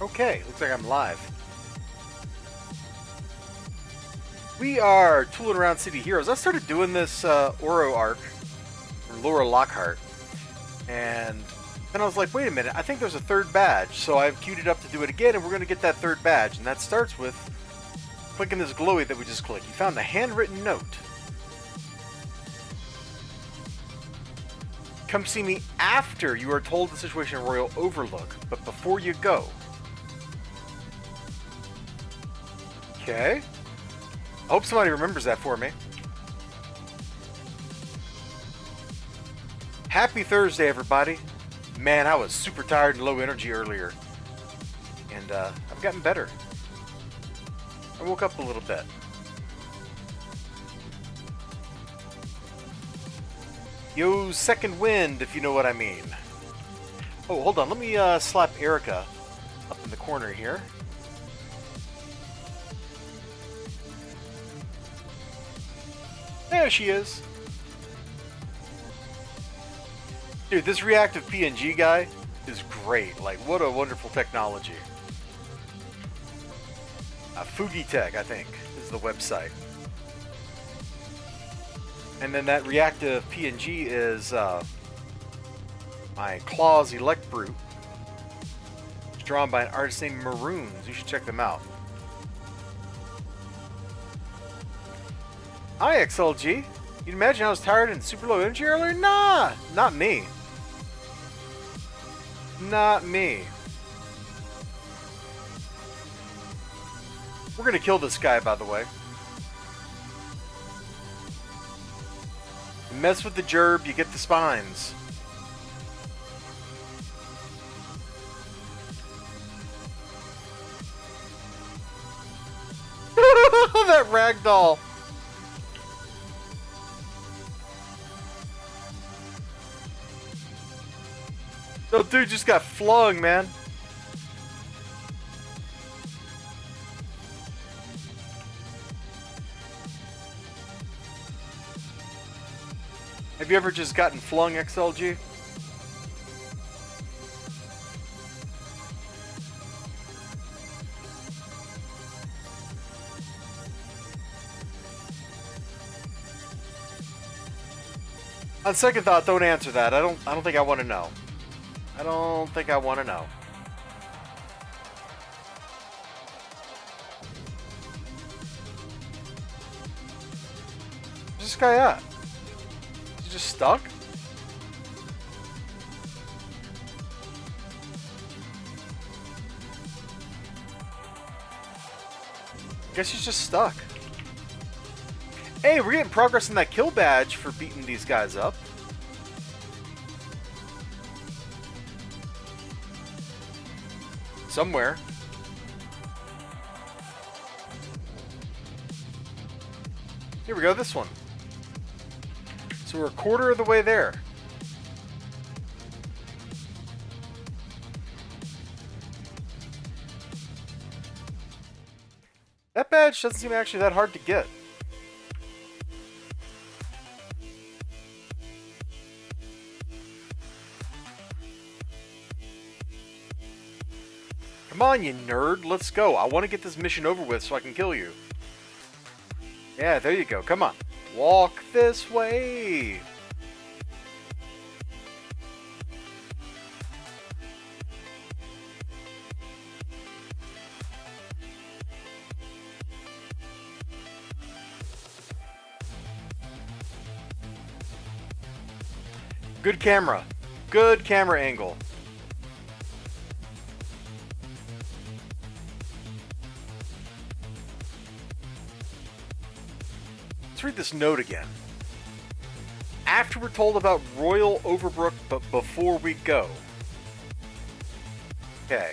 Okay, looks like I'm live. We are tooling around City Heroes. I started doing this Oro arc, or Laura Lockhart, and then I was like, wait a minute, I think there's a third badge, so I've queued it up to do it again, and we're going to get that third badge, and that starts with clicking this glowy that we just clicked. You found a handwritten note. Come see me after you are told the situation in Royal Overlook, but before you go. Okay. I hope somebody remembers that for me. Happy Thursday, everybody. Man, I was super tired and low energy earlier. And I've gotten better. I woke up a little bit. Yo, second wind, if you know what I mean. Oh, hold on. Let me slap Erica up in the corner here. There she is. Dude, this reactive PNG guy is great. Like, what a wonderful technology. Fugitech, I think, is the website. And then that reactive PNG is my Claws Elect Brute. It's drawn by an artist named Maroons. You should check them out. Hi, XLG. You'd imagine I was tired and super low energy earlier? Nah, not me. Not me. We're gonna kill this guy, by the way. You mess with the gerb, you get the spines. That ragdoll. No, dude just got flung, man. Have you ever just gotten flung, XLG? On second thought, don't answer that. I don't think I want to know. I don't think I want to know. Where's this guy at? Is he just stuck? Guess he's just stuck. Hey, we're getting progress in that kill badge for beating these guys up. Somewhere. Here we go, this one. So we're a quarter of the way there. That badge doesn't seem actually that hard to get. Come on, you nerd. Let's go. I want to get this mission over with so I can kill you. Yeah, there you go. Come on. Walk this way. Good camera. Good camera angle. Let's read this note again. After we're told about Royal Overbrook, but before we go. Okay.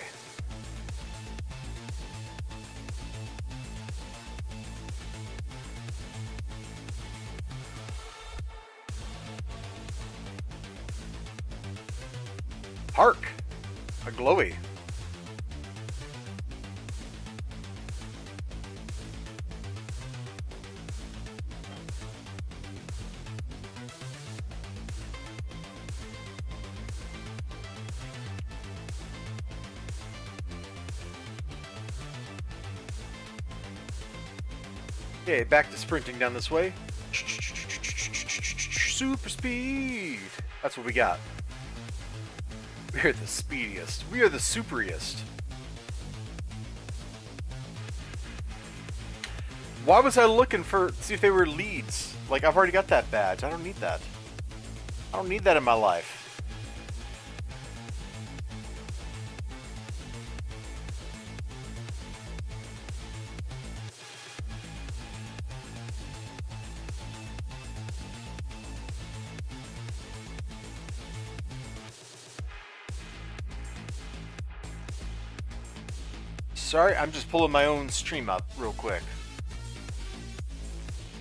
Hark! A glowy. Okay, back to sprinting down this way. Super speed. That's what we got. We're the speediest. We are the superiest. Why was I looking for, see if they were leads? Like, I've already got that badge. I don't need that. I don't need that in my life. Sorry, I'm just pulling my own stream up real quick.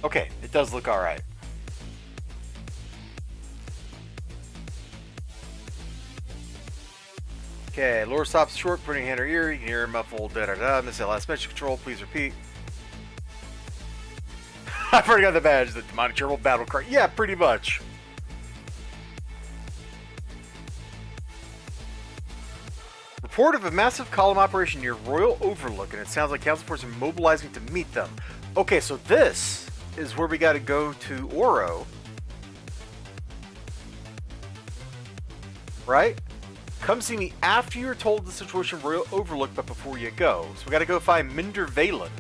Okay, it does look alright. Okay, Laura stops short, putting hand her ear. You can hear her muffled, da-da-da. Miss that last message control, please repeat. I've already got the badge, the demonic gerbil battle cry. Yeah, pretty much. Report of a massive column operation near Royal Overlook, and it sounds like council forces are mobilizing to meet them. Okay, so this is where we gotta go to Oro. Right? Come see me after you're told the situation of Royal Overlook, but before you go. So we gotta go find Minder Valen.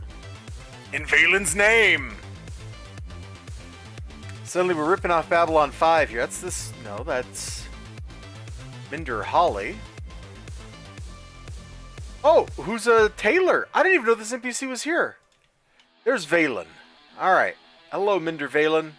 In Valen's name! Suddenly we're ripping off Babylon 5 here. That's this... No, that's... Minder Holly. Oh, who's a tailor? I didn't even know this NPC was here. There's Valen. Alright. Hello, Minder Valen.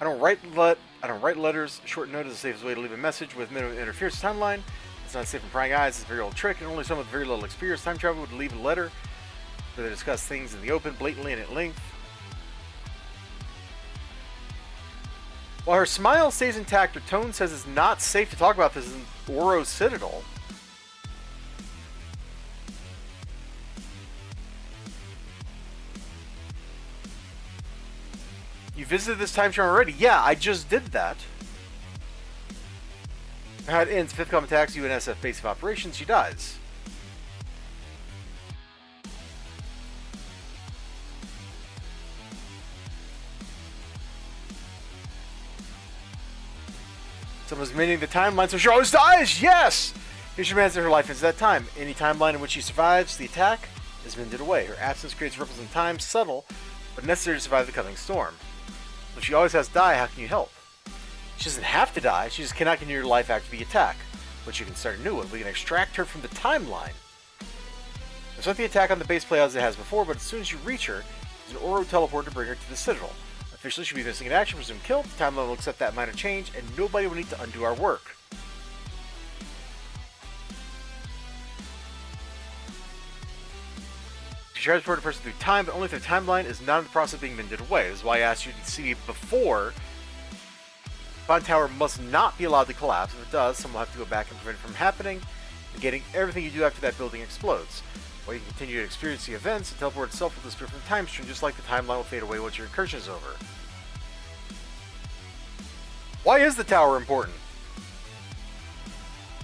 I don't write letters. Short note is the safest way to leave a message with minimum interference timeline. It's not safe from prying eyes. It's a very old trick, and only someone with very little experience time travel would leave a letter where they discuss things in the open, blatantly and at length. While her smile stays intact, her tone says it's not safe to talk about this in Oro's Citadel. You visited this time stream already? Yeah, I just did that. How it ends, 5th Com attacks UNSF base of operations, she dies. Someone's mending the timeline so she always dies! Yes! Here's your answer, her life ends that time. Any timeline in which she survives the attack is mended away. Her absence creates ripples in time, subtle, but necessary to survive the coming storm. If she always has to die, how can you help? She doesn't have to die, she just cannot continue her life after the attack. But you can start a new one. We can extract her from the timeline. Let's let the attack on the base play as it has before, but as soon as you reach her, there's an Oro teleport to bring her to the Citadel. Officially, she'll be missing in action, presumed killed. The timeline will accept that minor change, and nobody will need to undo our work. She transported a person through time, but only if the timeline is not in the process of being mended away. This is why I asked you to see before. Bond Tower must not be allowed to collapse. If it does, someone will have to go back and prevent it from happening, negating everything you do after that building explodes. While you continue to experience the events, the teleport itself will disappear from the time stream, just like the timeline will fade away once your incursion is over. Why is the tower important?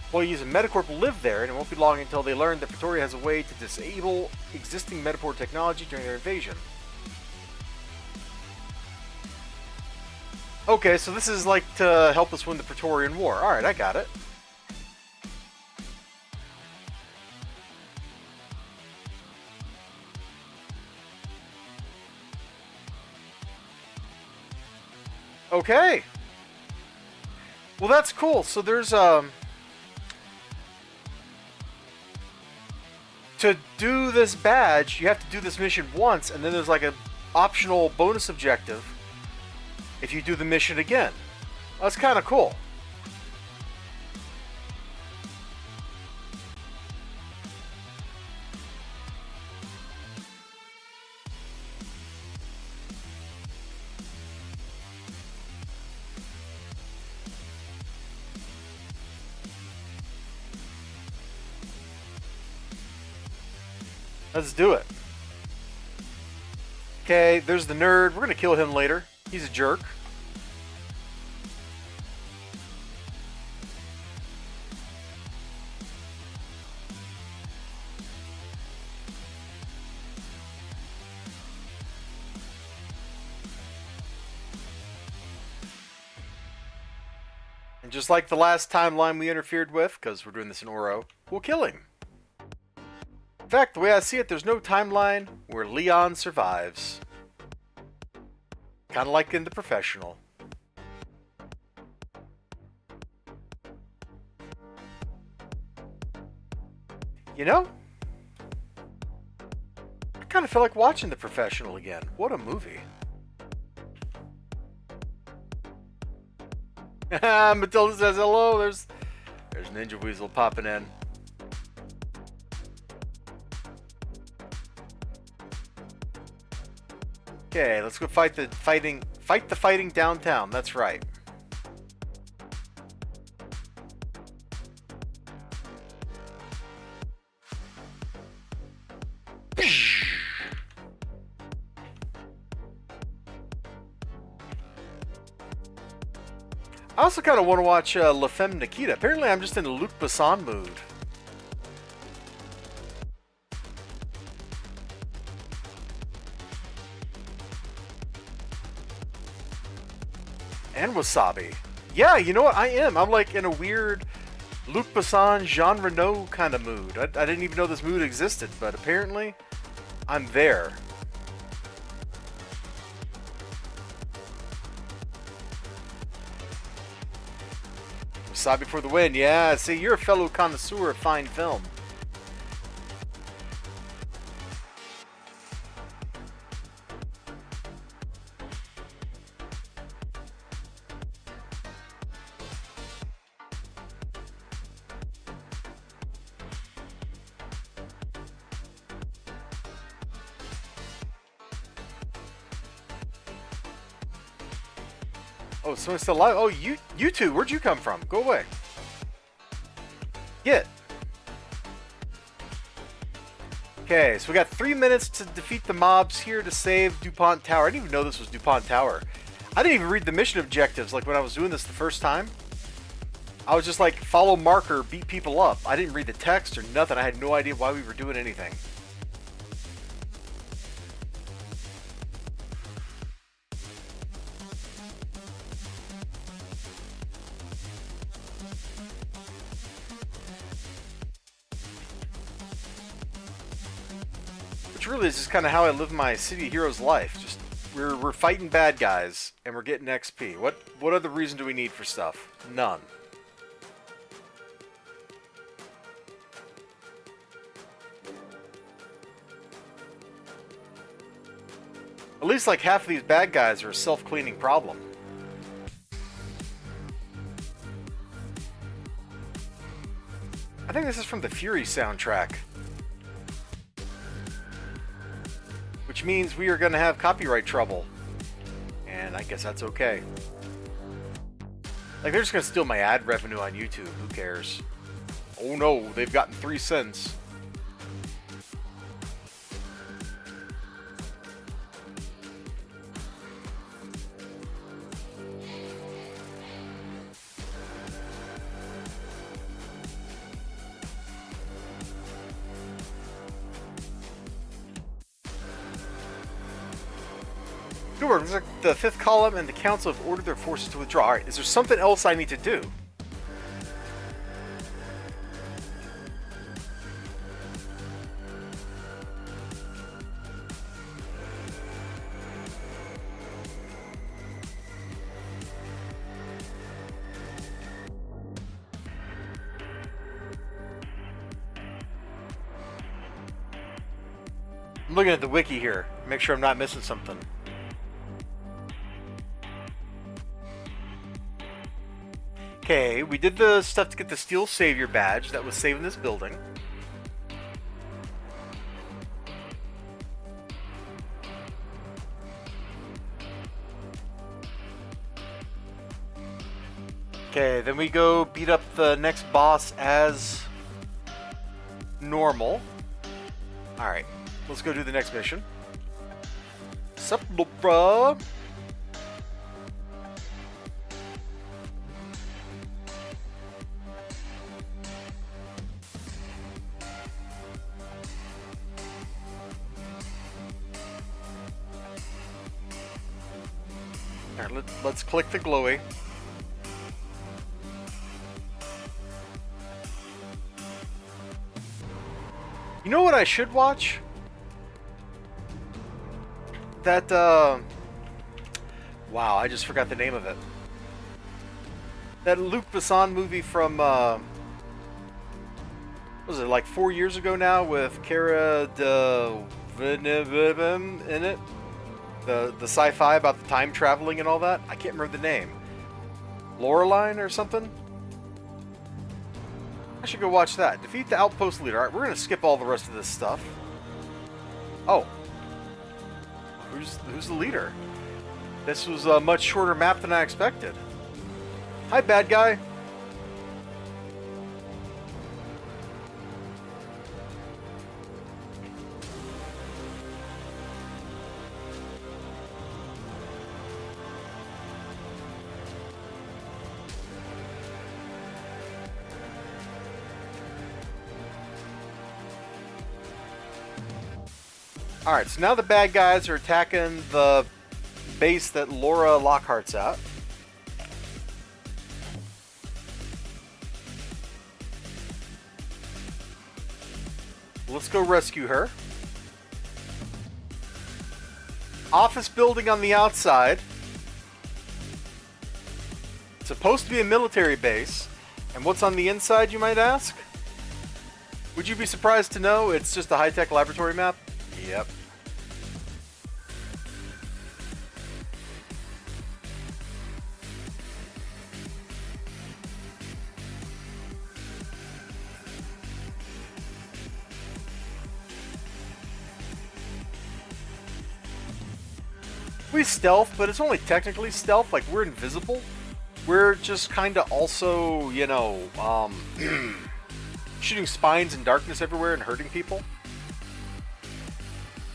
Employees of Metacorp will live there, and it won't be long until they learn that Pretoria has a way to disable existing Metaport technology during their invasion. Okay, so this is like to help us win the Praetorian War. Alright, I got it. Okay. Well, that's cool. So there's to do this badge, you have to do this mission once, and then there's like a optional bonus objective if you do the mission again. That's kind of cool. Let's do it. Okay, there's the nerd. We're gonna kill him later. He's a jerk. just like the last timeline we interfered with, because we're doing this in Oro, we'll kill him. In fact, the way I see it, there's no timeline where Leon survives. Kind of like in The Professional. You know, I kind of feel like watching The Professional again. What a movie. Matilda says hello. There's Ninja Weasel popping in. Okay, let's go fight the fighting downtown. That's right. I also kind of want to watch La Femme Nikita. Apparently, I'm just in a Luc Besson mood. And Wasabi. Yeah, you know what? I am. I'm like in a weird Luc Besson, Jean Reno kind of mood. I didn't even know this mood existed, but apparently, I'm there. Wasabi for the win. Yeah, see, you're a fellow connoisseur of fine film. Oh, someone's still alive? Oh, you two, where'd you come from? Go away. Get. Okay, so we got 3 minutes to defeat the mobs here to save DuPont Tower. I didn't even know this was DuPont Tower. I didn't even read the mission objectives like when I was doing this the first time. I was just like, follow marker, beat people up. I didn't read the text or nothing. I had no idea why we were doing anything. Which really is just kind of how I live my City Heroes life. Just we're fighting bad guys and we're getting XP. What other reason do we need for stuff? None. At least like half of these bad guys are a self-cleaning problem. I think this is from the Fury soundtrack. Which means we are going to have copyright trouble. And I guess that's okay. Like, they're just going to steal my ad revenue on YouTube. Who cares? Oh no, they've gotten 3 cents. Good work. Looks like the 5th column and the council have ordered their forces to withdraw. Alright, is there something else I need to do? I'm looking at the wiki here. Make sure I'm not missing something. Okay, we did the stuff to get the Steel Savior badge that was saving this building. Okay, then we go beat up the next boss as normal. Alright, let's go do the next mission. Sup, bruh? Alright, let's click the glowy. You know what I should watch? That, wow, I just forgot the name of it. That Luc Besson movie from, what was it, like 4 years ago now, with Cara Delevingne in it? The sci-fi about the time traveling and all that? I can't remember the name. Laureline or something? I should go watch that. Defeat the outpost leader. Alright, we're gonna skip all the rest of this stuff. Oh. Who's the leader? This was a much shorter map than I expected. Hi, bad guy. Alright, so now the bad guys are attacking the base that Laura Lockhart's at. Let's go rescue her. Office building on the outside. It's supposed to be a military base. And what's on the inside, you might ask? Would you be surprised to know it's just a high-tech laboratory map? Yep. We stealth, but it's only technically stealth. Like, we're invisible. We're just kind of also, you know, shooting spines in darkness everywhere and hurting people.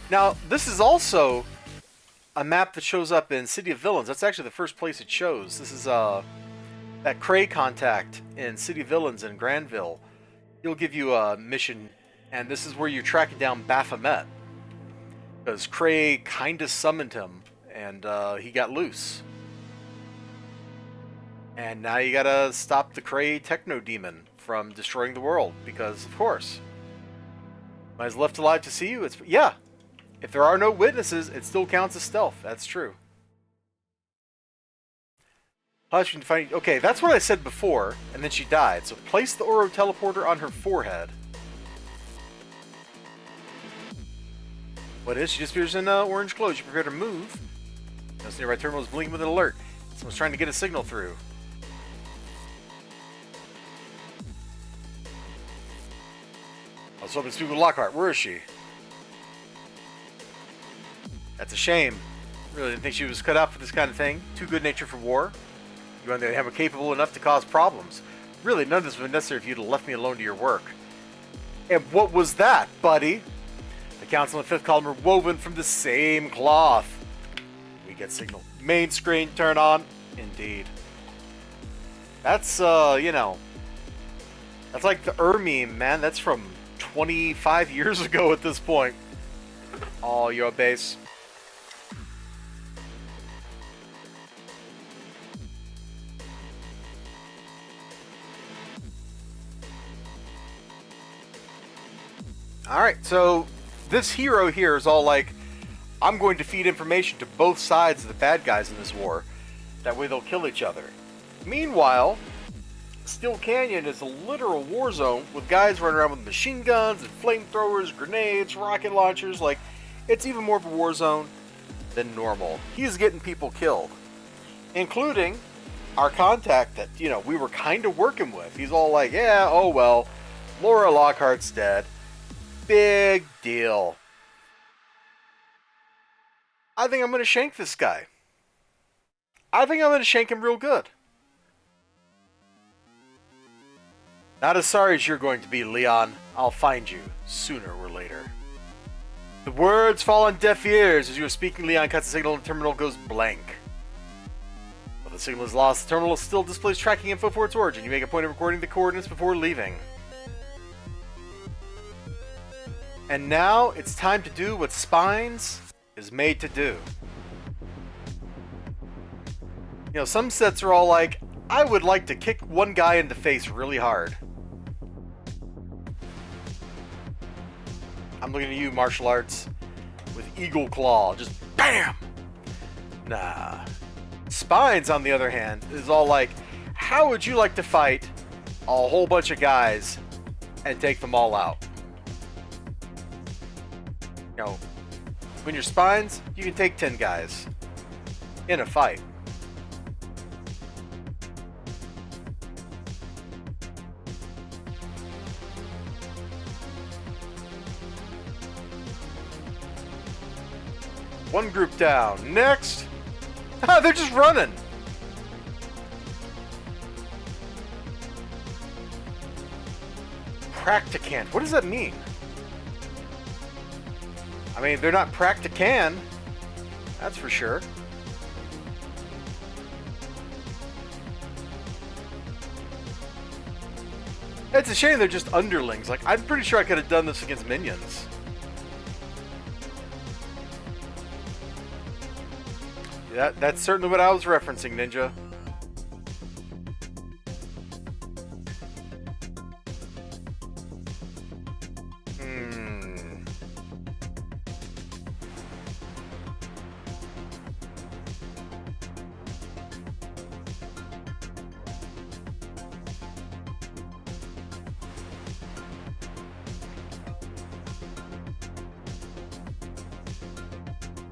Now, this is also a map that shows up in City of Villains. That's actually the first place it shows. This is that Cray contact in City of Villains in Granville. He'll give you a mission, and this is where you're tracking down Baphomet. Because Cray kind of summoned him, and he got loose. And now you gotta stop the Cray Techno Demon from destroying the world, because, of course. Am I left alive to see you? It's yeah. If there are no witnesses, it still counts as stealth. That's true. Hush and find. Okay, that's what I said before, and then she died. So place the Oro teleporter on her forehead. What is? She just appears in orange clothes. You prepare to move. This nearby terminal is blinking with an alert. Someone's trying to get a signal through. I was hoping to speak with Lockhart. Where is she? That's a shame. Really didn't think she was cut out for this kind of thing. Too good-natured for war. You want to have her capable enough to cause problems. Really, none of this would have been necessary if you'd have left me alone to your work. And what was that, buddy? The council and fifth column are woven from the same cloth. We get signal. Main screen turn on. Indeed. That's, you know. That's like the meme, man. That's from 25 years ago at this point. Oh, your base. Alright, so this hero here is all like, I'm going to feed information to both sides of the bad guys in this war. That way they'll kill each other. Meanwhile, Steel Canyon is a literal war zone with guys running around with machine guns and flamethrowers, grenades, rocket launchers. Like, it's even more of a war zone than normal. He's getting people killed. Including our contact that, you know, we were kind of working with. He's all like, yeah, oh well, Laura Lockhart's dead. Big deal. I think I'm going to shank this guy. I think I'm going to shank him real good. Not as sorry as you're going to be, Leon. I'll find you, sooner or later. The words fall on deaf ears. As you are speaking, Leon cuts the signal and the terminal goes blank. While the signal is lost, the terminal still displays tracking info for its origin. You make a point of recording the coordinates before leaving. And now, it's time to do what Spines is made to do. You know, some sets are all like, I would like to kick one guy in the face really hard. I'm looking at you, martial arts, with Eagle Claw. Just BAM! Nah. Spines, on the other hand, is all like, how would you like to fight a whole bunch of guys and take them all out? You know, when you're Spines, you can take 10 guys in a fight. One group down. Next! Ah, they're just running! Practicant. What does that mean? I mean, they're not practican. That's for sure. It's a shame they're just underlings. Like, I'm pretty sure I could have done this against minions. That's certainly what I was referencing, Ninja.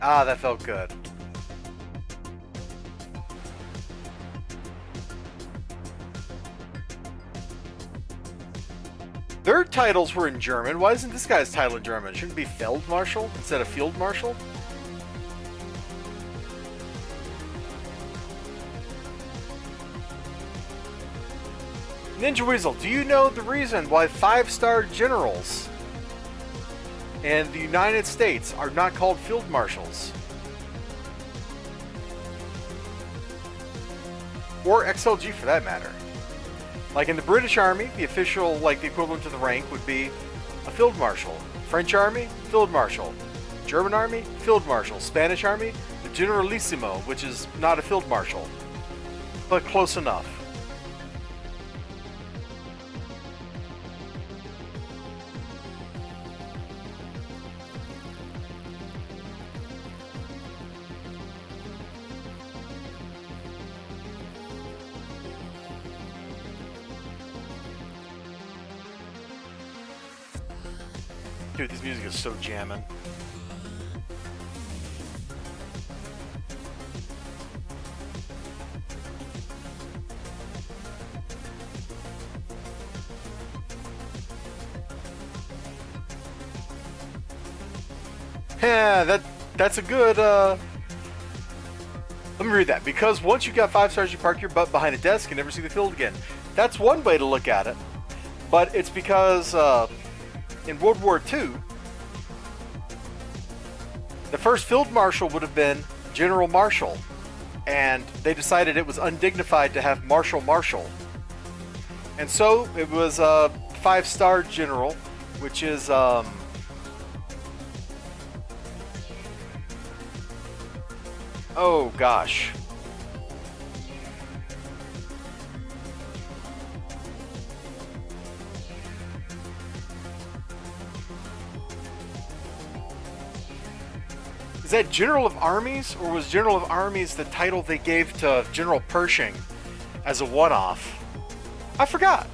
Ah, that felt good. Their titles were in German. Why isn't this guy's title in German? Shouldn't it be Feldmarschall instead of Field Marshal? Ninja Weasel, do you know the reason why 5-star generals in the United States are not called field marshals? Or XLG for that matter. Like in the British Army, the official, like the equivalent to the rank would be a field marshal. French Army, field marshal. German Army, field marshal. Spanish Army, the generalissimo, which is not a field marshal, but close enough. Dude, this music is so jamming. Yeah, that's a good, let me read that. Because once you got 5 stars, you park your butt behind a desk and never see the field again. That's one way to look at it. But it's because, in World War II, the first field marshal would have been General Marshall, and they decided it was undignified to have Marshal Marshall. And so it was a 5-star general, which is oh gosh. Is that General of Armies, or was General of Armies the title they gave to General Pershing as a one-off? I forgot.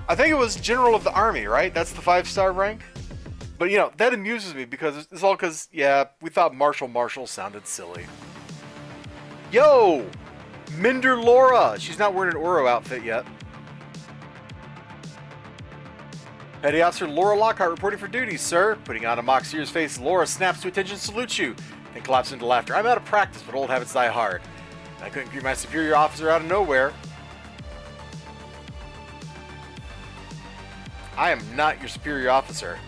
I think it was General of the Army, right? That's the 5-star rank? But, you know, that amuses me because it's all because, yeah, we thought Marshal Marshall sounded silly. Yo! Minder Laura! She's not wearing an Oro outfit yet. Petty Officer Laura Lockhart reporting for duty, sir. Putting on a mock serious face, Laura snaps to attention, salutes you, then collapses into laughter. I'm out of practice, but old habits die hard. I couldn't greet my superior officer out of nowhere. I am not your superior officer.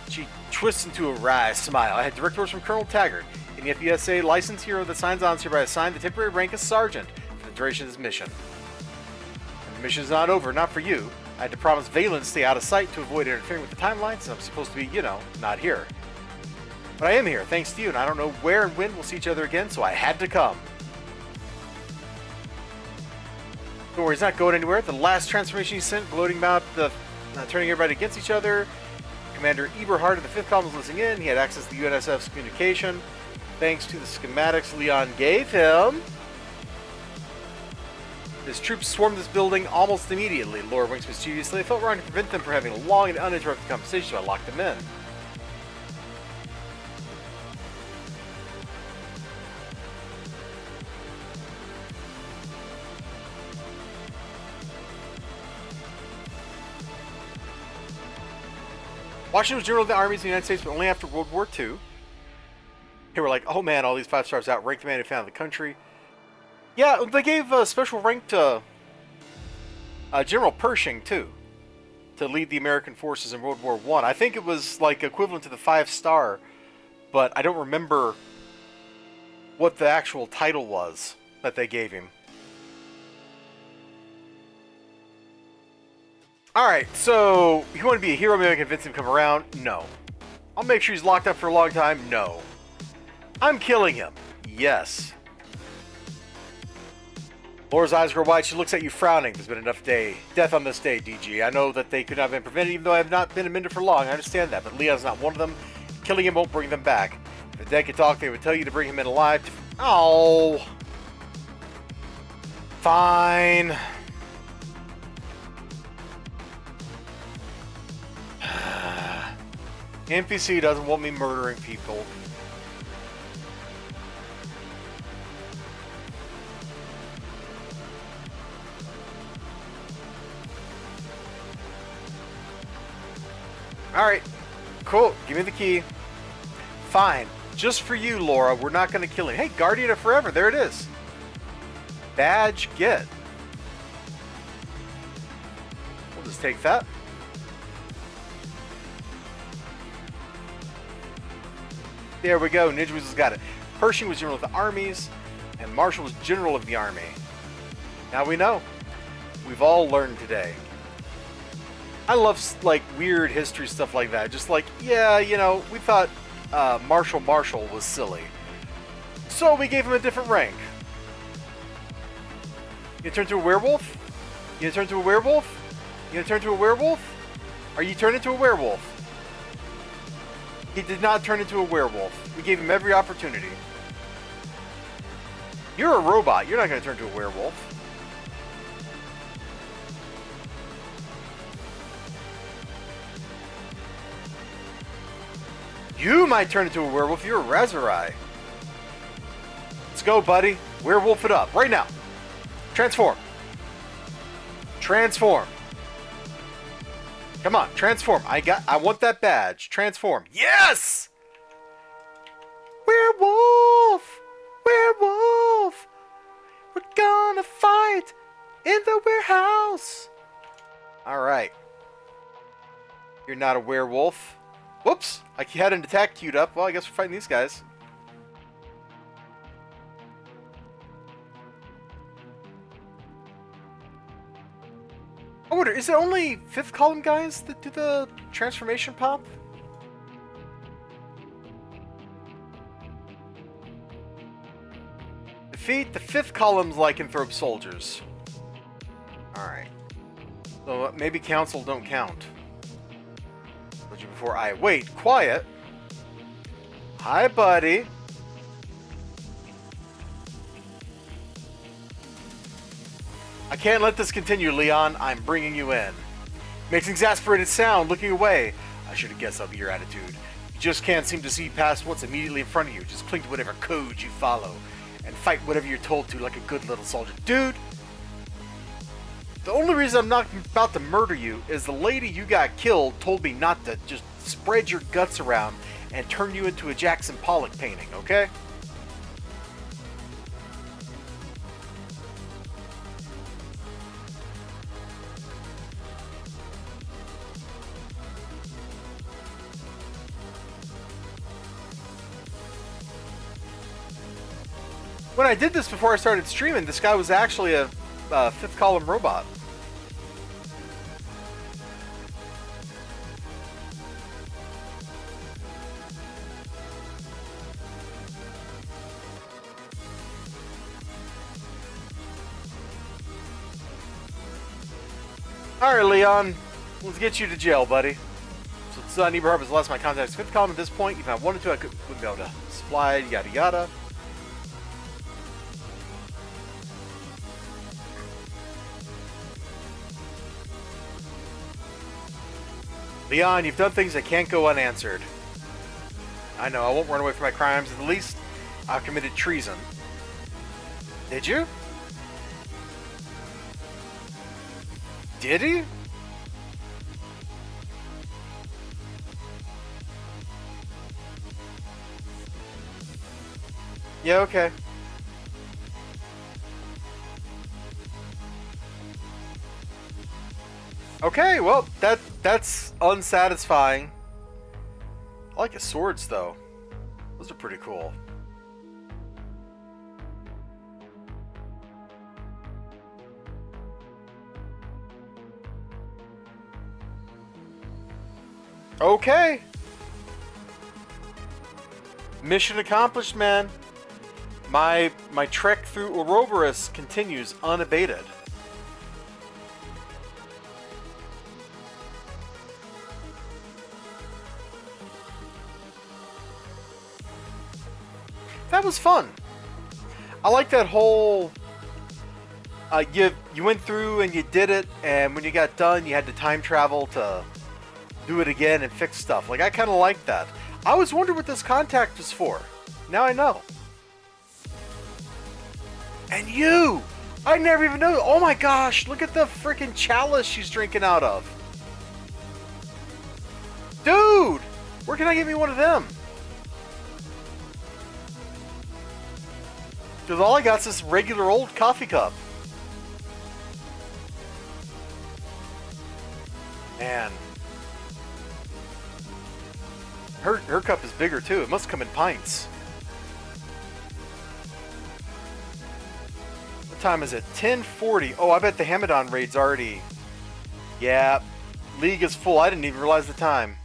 She twists into a wry smile. I had direct orders from Colonel Taggart, an FESA licensed hero that signs on is hereby assigned the temporary rank as sergeant for the duration of this mission. And the mission is not over, not for you. I had to promise Valen to stay out of sight to avoid interfering with the timeline, since I'm supposed to be, you know, not here. But I am here, thanks to you, and I don't know where and when we'll see each other again, so I had to come. Don't worry, he's not going anywhere. The last transformation he sent, gloating about the turning everybody against each other. Commander Eberhard of the 5th column was listening in. He had access to the UNSF's communication, thanks to the schematics Leon gave him. His troops swarmed this building almost immediately. Laura winks mischievously. I felt wrong to prevent them from having a long and uninterrupted conversation, so I locked them in. Washington was general of the armies of the United States, but only after World War II. They were like, oh man, all these 5 stars outranked the man who founded the country. Yeah, they gave a special rank to General Pershing, too, to lead the American forces in World War I. I think it was like equivalent to the 5-star, but I don't remember what the actual title was that they gave him. Alright, so you want to be a hero, maybe I can convince him to come around? No. I'll make sure he's locked up for a long time? No. I'm killing him? Yes. Laura's eyes grow wide. She looks at you frowning. There's been enough death on this day, DG. I know that they could not have been prevented, even though I have not been amended for long. I understand that, but Leon's not one of them. Killing him won't bring them back. If the dead could talk, they would tell you to bring him in alive. Oh. Fine. NPC doesn't want me murdering people. Alright, cool. Give me the key. Fine. Just for you, Laura. We're not going to kill him. Hey, Guardian of Forever. There it is. Badge get. We'll just take that. There we go. Ninja has got it. Pershing was general of the armies, and Marshall was general of the army. Now we know. We've all learned today. I love, like, weird history stuff like that. Just like, yeah, you know, we thought Marshall was silly. So we gave him a different rank. You turn to a werewolf? You turn to a werewolf? You turn to a werewolf? Are you turned into a werewolf? He did not turn into a werewolf. We gave him every opportunity. You're a robot. You're not going to turn to a werewolf. You might turn into a werewolf. You're a Razarai. Let's go, buddy. Werewolf it up. Right now. Transform. Transform. Come on. Transform. I want that badge. Transform. Yes! Werewolf! Werewolf! We're gonna fight in the warehouse. Alright. You're not a werewolf. Whoops! I had an attack queued up. Well, I guess we're fighting these guys. I wonder, is it only 5th column guys that do the transformation pop? Defeat the 5th column's lycanthrope soldiers. Alright. So maybe council don't count. Before I wait, quiet. Hi, buddy. I can't let this continue, Leon. I'm bringing you in. Makes an exasperated sound, looking away. I should have guessed that'll be your attitude. You just can't seem to see past what's immediately in front of you. Just cling to whatever code you follow and fight whatever you're told to like a good little soldier. Dude, the only reason I'm not about to murder you is the lady you got killed told me not to just spread your guts around and turn you into a Jackson Pollock painting, okay? When I did this before I started streaming, this guy was actually a 5th column robot. Alright, Leon. Let's get you to jail, buddy. So it's Neighbor Harbor's lost my contacts. Fifth column at this point. If I wanted to, I wouldn't be able to supply, yada yada. Leon, you've done things that can't go unanswered. I know, I won't run away from my crimes. At the least, I've committed treason. Did you? Did he? Yeah, okay. Okay, well, that's unsatisfying. I like his swords, though. Those are pretty cool. Okay. Mission accomplished, man. My trek through Ouroboros continues unabated. That was fun. I like that whole you went through and you did it, and when you got done you had to time travel to do it again and fix stuff. Like, I kind of like that. I was wondering what this contact was for. Now I know. And you! I never even knew. Oh my gosh, look at the freaking chalice she's drinking out of. Dude! Where can I get me one of them? Because all I got is this regular old coffee cup. Man. Her cup is bigger too. It must come in pints. What time is it? 10:40. Oh, I bet the Hamadon raid's already... Yeah. League is full. I didn't even realize the time.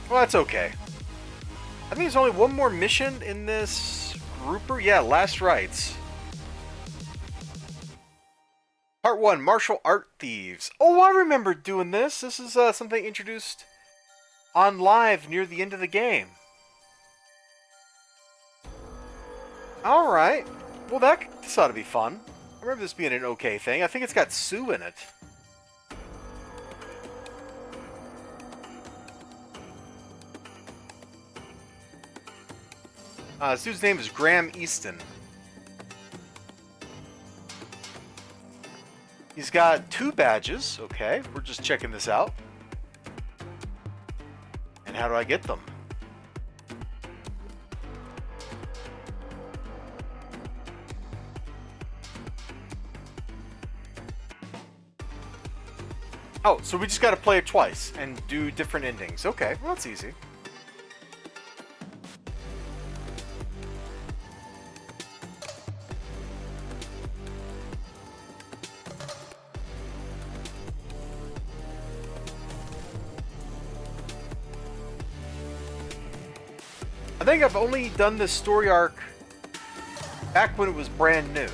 Well, that's okay. I think there's only one more mission in this grouper. Yeah, Last Rites. Part 1, Martial Art Thieves. Oh, I remember doing this. This is something introduced on live near the end of the game. Alright. Well, this ought to be fun. I remember this being an okay thing. I think it's got Sue in it. This dude's name is Graham Easton. He's got 2 badges. Okay, we're just checking this out. And how do I get them? Oh, so we just got to play it twice and do different endings. Okay, well, that's easy. I think I've only done this story arc back when it was brand new.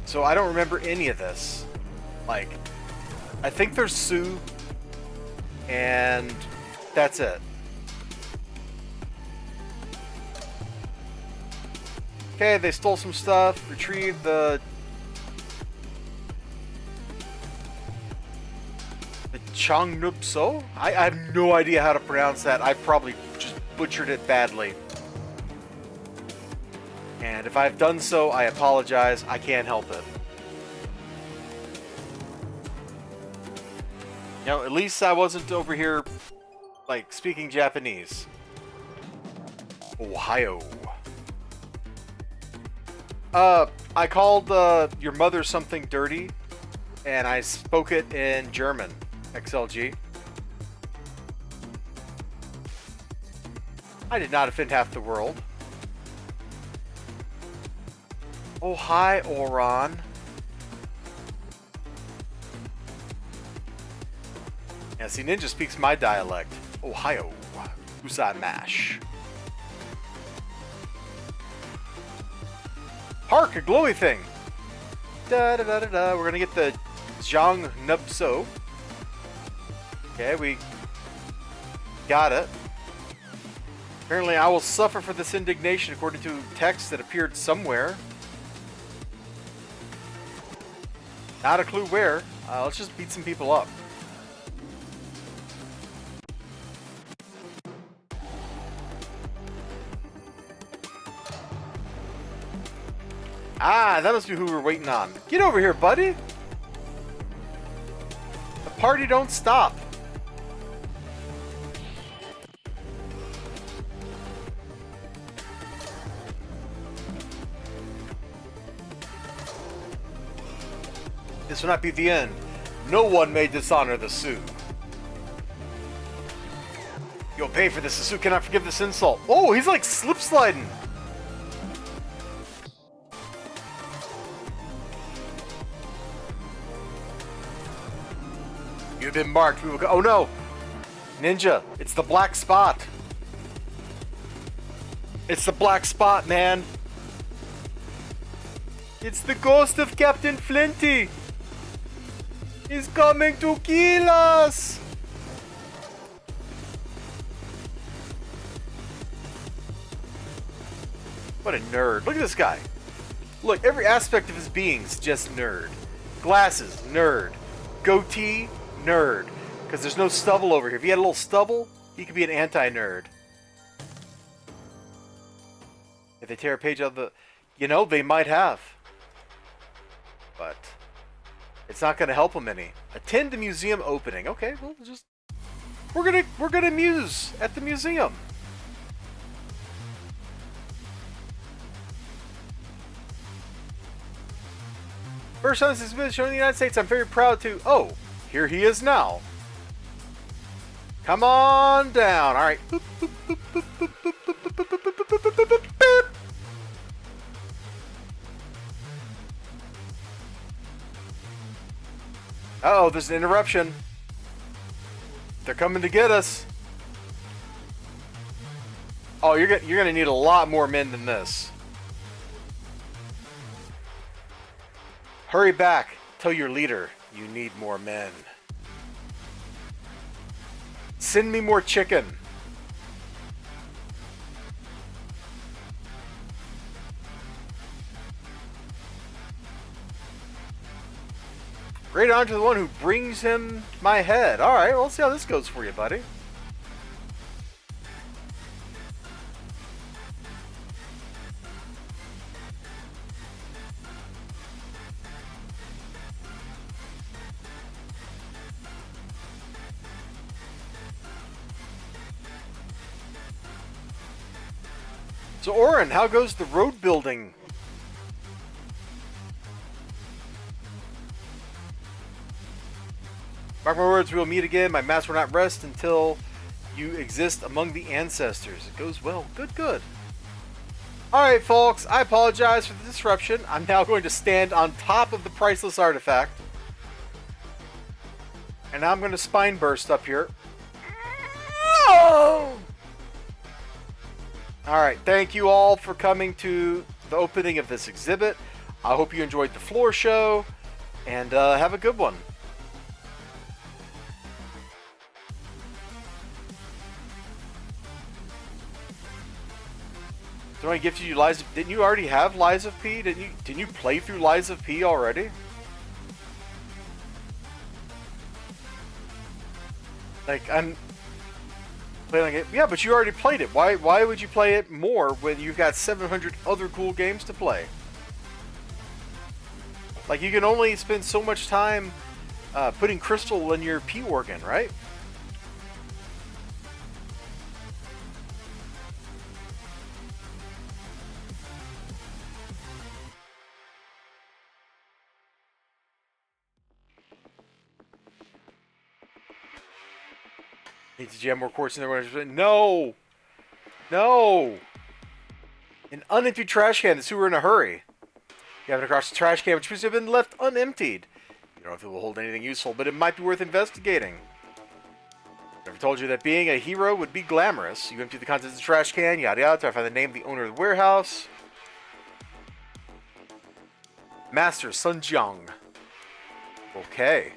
So I don't remember any of this. Like, I think there's Sue, and that's it. Okay, they stole some stuff, retrieved the Changnupso? I have no idea how to pronounce that. I probably just butchered it badly. And if I've done so, I apologize. I can't help it. You know, at least I wasn't over here, like, speaking Japanese. Ohio. I called your mother something dirty, and I spoke it in German. XLG. I did not offend half the world. Oh, hi, Oron. Yeah, see, Ninja speaks my dialect. Ohio. Usai mash. Hark, a glowy thing. Da da da da da. We're gonna get the Zhang Nupso. Okay, we got it. Apparently, I will suffer for this indignation according to text that appeared somewhere. Not a clue where. Let's just beat some people up. Ah, that must be who we're waiting on. Get over here, buddy. The party don't stop. This will not be the end. No one may dishonor the Sioux. You'll pay for this. The Sioux cannot forgive this insult. Oh, he's like slip sliding. You've been marked. We will go. Oh no! Ninja, it's the black spot. It's the black spot, man. It's the ghost of Captain Flinty. He's coming to kill us. What a nerd. Look at this guy. Look, every aspect of his being is just nerd. Glasses, nerd. Goatee, nerd. Because there's no stubble over here. If he had a little stubble, he could be an anti-nerd. If they tear a page out of the... You know, they might have. But it's not going to help him any. Attend the museum opening. Okay, well, just... We're gonna muse at the museum. First time this has been shown in the United States. I'm very proud to... Oh, here he is now. Come on down. All right. Uh-oh, there's an interruption. They're coming to get us. Oh, you're gonna need a lot more men than this. Hurry back. Tell your leader you need more men. Send me more chicken. Great honor to the one who brings him my head. Alright, well, let's see how this goes for you, buddy. So, Oren, how goes the road building? Mark my words, we will meet again. My master will not rest until you exist among the ancestors. It goes well. Good, good. Alright, folks, I apologize for the disruption. I'm now going to stand on top of the priceless artifact. And now I'm going to spine burst up here. Oh! Alright, thank you all for coming to the opening of this exhibit. I hope you enjoyed the floor show, and have a good one. Somebody gifted you Lies of... Didn't you already have Lies of P? Didn't you play through Lies of P already? Like, I'm... playing it. Yeah, but you already played it. Why would you play it more when you've got 700 other cool games to play? Like, you can only spend so much time putting crystal in your P organ, right? Need to jam more quartz in there. No! No! An unemptied trash can. The sewer in a hurry. You have it across the trash can, which means have been left unemptied. You don't know if it will hold anything useful, but it might be worth investigating. Never told you that being a hero would be glamorous. You empty the contents of the trash can, yada yada, try to find the name of the owner of the warehouse. Master Sun Jiang. Okay.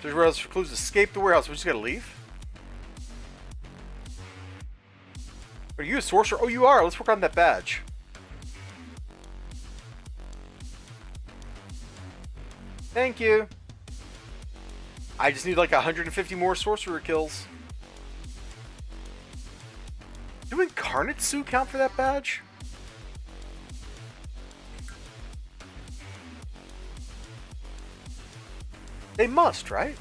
There's warehouse for clues. Escape the warehouse. We just gotta leave? Are you a sorcerer? Oh, you are. Let's work on that badge. Thank you. I just need like 150 more sorcerer kills. Do Incarnate count for that badge? They must, right?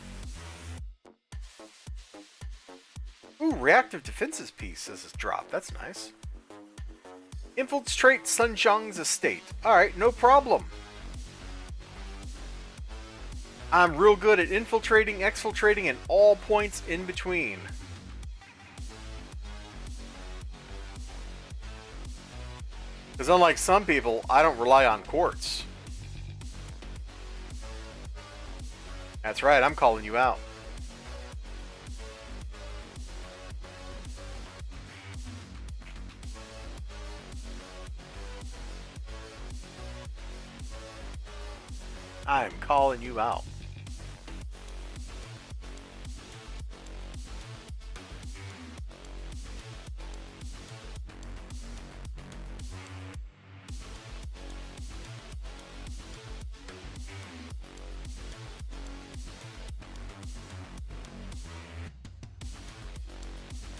Ooh, reactive defenses piece as is dropped. That's nice. Infiltrate Sun Jiang's estate. Alright, no problem. I'm real good at infiltrating, exfiltrating, and all points in between. Because unlike some people, I don't rely on quartz. That's right, I'm calling you out. I'm calling you out.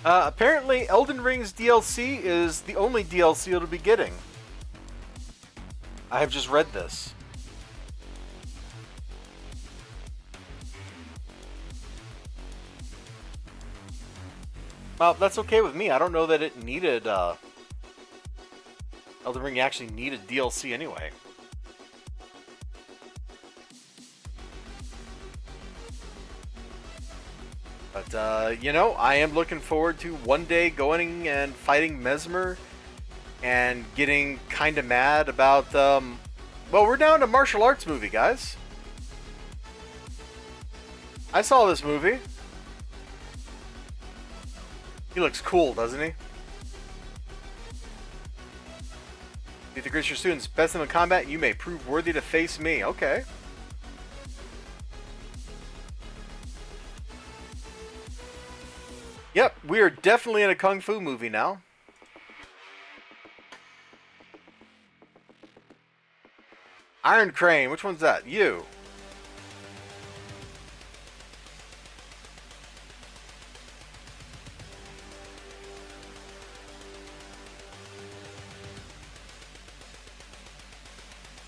Apparently, Elden Ring's DLC is the only DLC it'll be getting. I have just read this. Well, that's okay with me. I don't know that it needed, Elden Ring actually needed DLC anyway. But, you know, I am looking forward to one day going and fighting Mesmer and getting kind of mad about, well, we're down to martial arts movie, guys. I saw this movie. He looks cool, doesn't he? If the greatest your students best them in combat, you may prove worthy to face me. Okay. Yep, we are definitely in a kung fu movie now. Iron Crane, which one's that? You.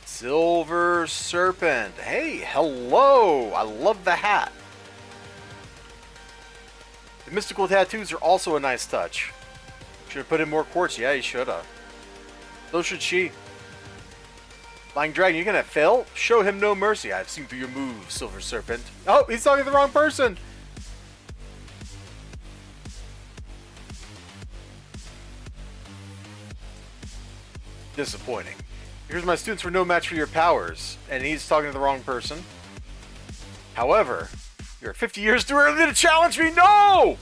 Silver Serpent. Hey, hello! I love the hat. The mystical tattoos are also a nice touch. Should have put in more quartz. Yeah, you should have. So should she. Flying Dragon, you're gonna fail? Show him no mercy. I've seen through your moves, Silver Serpent. Oh, he's talking to the wrong person! Disappointing. Here's my students were no match for your powers. And he's talking to the wrong person. However, you're 50 years too early to challenge me. No!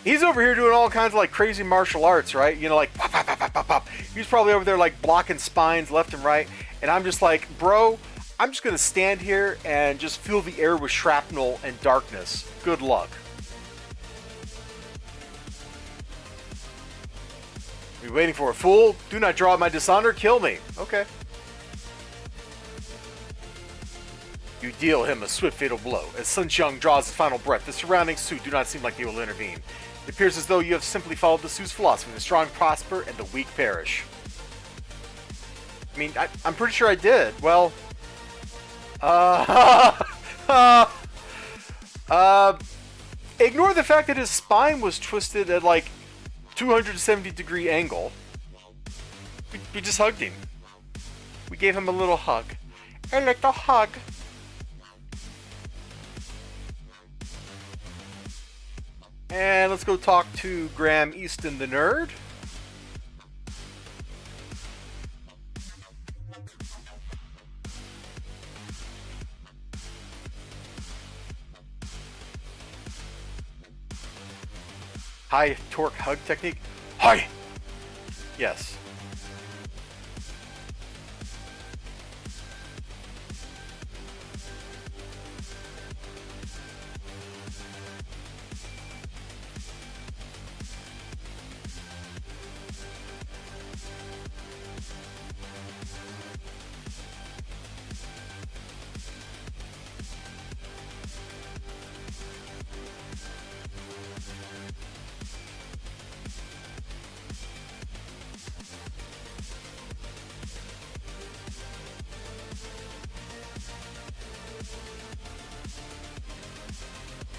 He's over here doing all kinds of like crazy martial arts, right? You know, like pop, pop, pop, pop, pop, pop. He's probably over there like blocking spines left and right. And I'm just like, bro, I'm just going to stand here and just fill the air with shrapnel and darkness. Good luck. Are you waiting for a fool? Do not draw my dishonor. Kill me. Okay. You deal him a swift fatal blow. As Sun Jiang draws his final breath, the surrounding Sioux do not seem like they will intervene. It appears as though you have simply followed the Sioux's philosophy: the strong prosper and the weak perish. I mean, I'm pretty sure I did. Well, ignore the fact that his spine was twisted at like 270-degree angle. We just hugged him. We gave him a little hug. A little hug. And let's go talk to Graham Easton, the nerd. high torque hug technique. Hi. Yes.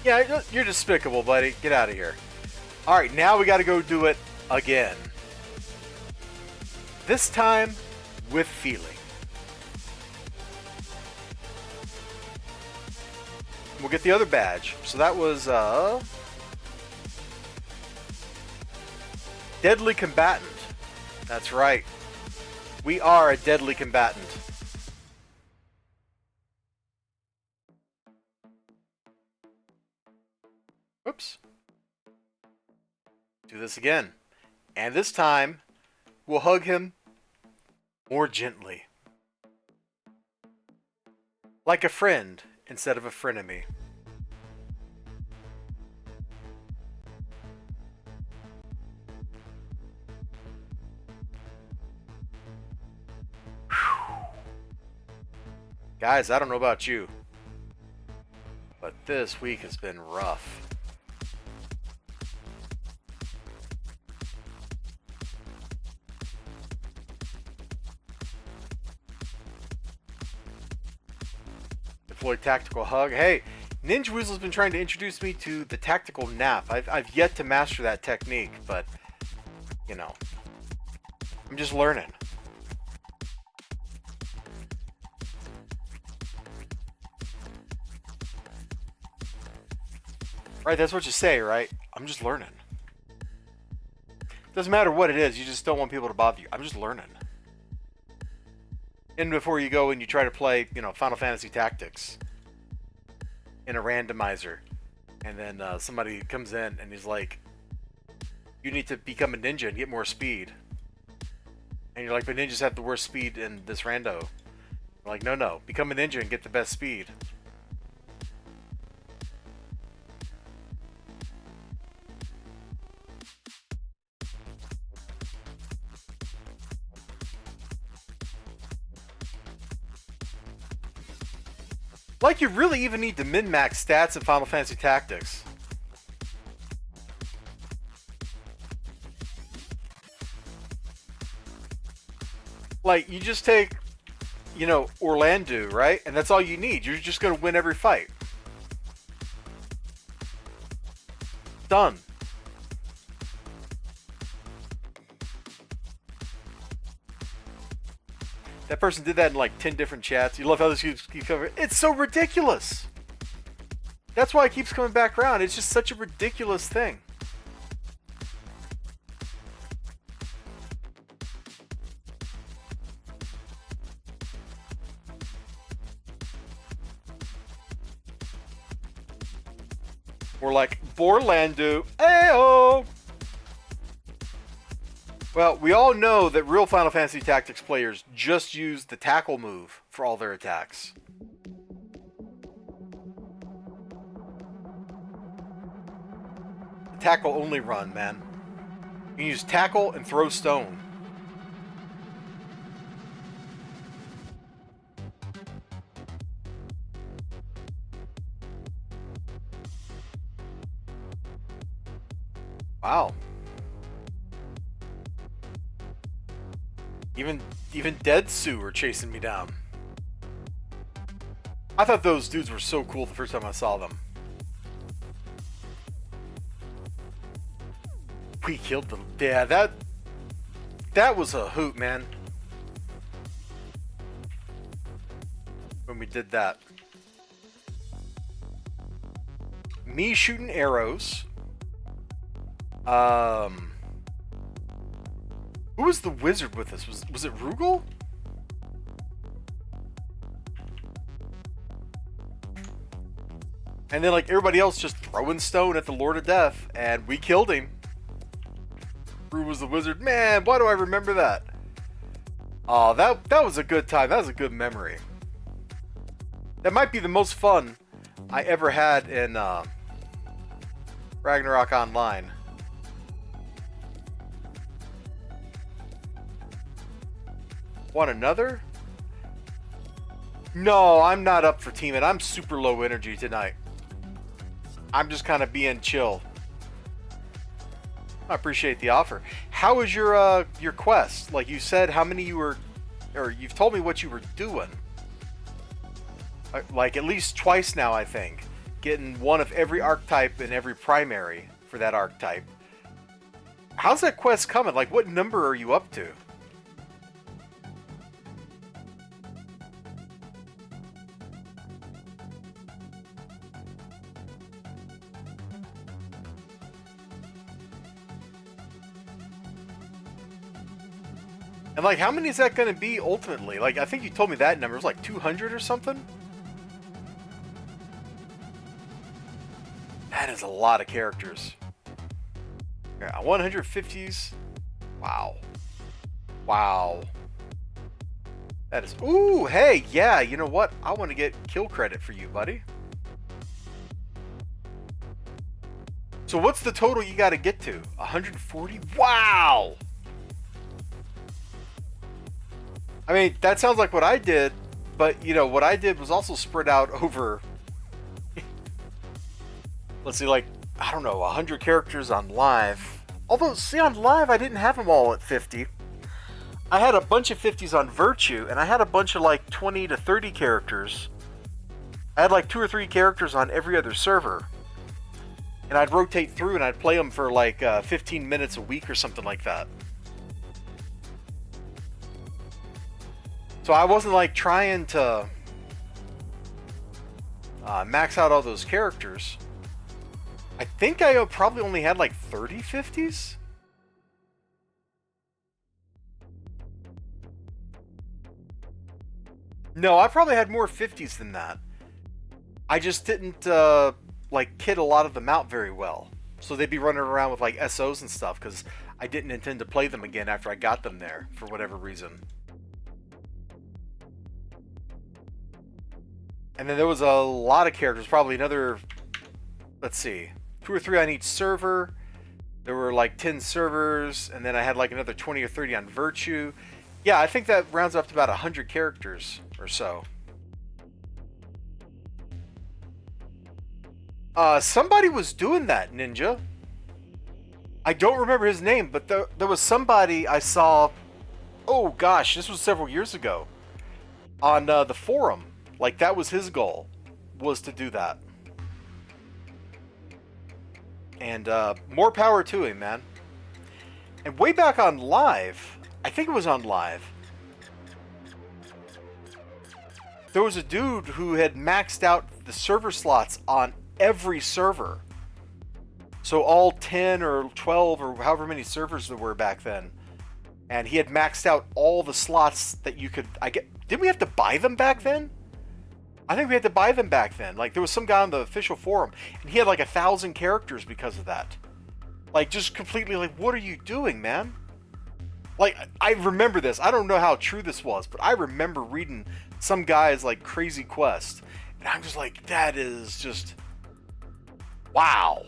Yeah, you're despicable, buddy. Get out of here. Alright, now we gotta go do it again. This time, with feeling. We'll get the other badge. So that was, Deadly Combatant. That's right. We are a Deadly Combatant. Whoops. Do this again. And this time, we'll hug him more gently. Like a friend instead of a frenemy. Guys, I don't know about you, but this week has been rough. Deploy tactical hug. Hey, Ninja Weasel's been trying to introduce me to the tactical nap. I've yet to master that technique, but, you know, I'm just learning. Right, that's what you say, right? I'm just learning. Doesn't matter what it is, you just don't want people to bother you. I'm just learning. And before you go and you try to play, you know, Final Fantasy Tactics in a randomizer, and then somebody comes in and he's like, you need to become a ninja and get more speed. And you're like, but ninjas have the worst speed in this rando. I'm like, no, become a ninja and get the best speed. Like, you really even need to min-max stats in Final Fantasy Tactics. Like, you just take, you know, Orlando, right? And that's all you need. You're just going to win every fight. Done. That person did that in like 10 different chats. You love how this keeps coming. It's so ridiculous. That's why it keeps coming back around. It's just such a ridiculous thing. We're like, Borlandu, ayo! Well, we all know that real Final Fantasy Tactics players just use the tackle move for all their attacks. The tackle only run, man. You can use tackle and throw stone. Wow. Even Dead Sue are chasing me down. I thought those dudes were so cool the first time I saw them. We killed them. Yeah, that was a hoot, man. When we did that. Me shooting arrows. Who was the wizard with us? Was it Rugal? And then like everybody else just throwing stone at the Lord of Death, and we killed him. Rue was the wizard. Man, why do I remember that? Oh, that was a good time. That was a good memory. That might be the most fun I ever had in Ragnarok Online. Want another? No, I'm not up for teaming. I'm super low energy tonight. I'm just kind of being chill. I appreciate the offer. How is your quest? Like you said, how many you were, or you've told me what you were doing. Like at least twice now, I think. Getting one of every archetype and every primary for that archetype. How's that quest coming? Like what number are you up to? And like, how many is that going to be ultimately? Like, I think you told me that number. It was like 200 or something? That is a lot of characters. Yeah, 150s. Wow. Wow. That is... Ooh, hey, yeah, you know what? I want to get kill credit for you, buddy. So what's the total you got to get to? 140? Wow! I mean, that sounds like what I did, but, you know, what I did was also spread out over, let's see, like, I don't know, 100 characters on live. Although, see, on live, I didn't have them all at 50. I had a bunch of 50s on Virtue, and I had a bunch of, like, 20 to 30 characters. I had, like, 2 or 3 characters on every other server. And I'd rotate through, and I'd play them for, like, 15 minutes a week or something like that. So I wasn't like trying to max out all those characters. I think I probably only had like 30 50s. No, I probably had more 50s than that. I just didn't like kit a lot of them out very well. So they'd be running around with like SOs and stuff because I didn't intend to play them again after I got them there for whatever reason. And then there was a lot of characters, probably another, let's see, 2 or 3 on each server. There were like 10 servers, and then I had like another 20 or 30 on Virtue. Yeah, I think that rounds up to about 100 characters or so. Somebody was doing that, Ninja. I don't remember his name, but there was somebody I saw, oh gosh, this was several years ago, on the forum. Like, that was his goal, was to do that. And more power to him, man. And way back on live, I think it was on live, there was a dude who had maxed out the server slots on every server. So all 10 or 12 or however many servers there were back then. And he had maxed out all the slots that you could... Didn't we have to buy them back then? I think we had to buy them back then. Like, there was some guy on the official forum, and he had like 1,000 characters because of that. Like, just completely like, what are you doing, man? Like, I remember this. I don't know how true this was, but I remember reading some guy's like crazy quest. And I'm just like, that is just... wow.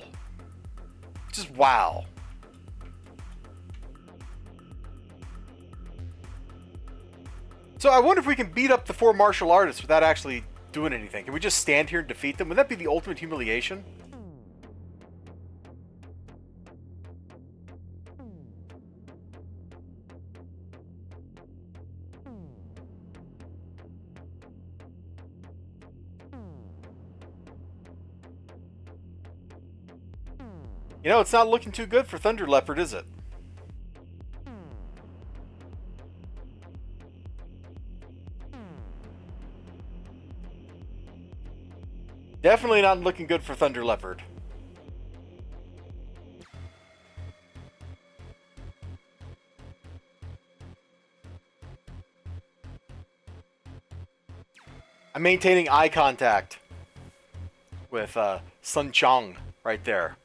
Just wow. So I wonder if we can beat up the 4 martial artists without actually doing anything. Can we just stand here and defeat them? Would that be the ultimate humiliation? You know, it's not looking too good for Thunder Leopard, is it? Definitely not looking good for Thunder Leopard. I'm maintaining eye contact with Sun Chong right there.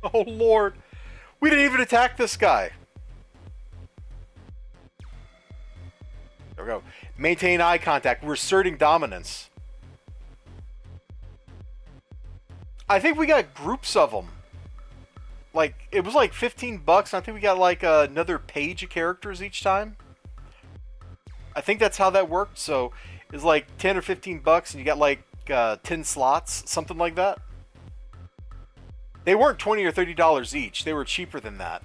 Oh, Lord. We didn't even attack this guy. There we go. Maintain eye contact. We're asserting dominance. I think we got groups of them. Like, it was like $15. I think we got like another page of characters each time. I think that's how that worked. So it's like 10 or $15 and you got like 10 slots, something like that. They weren't $20 or $30 each. They were cheaper than that.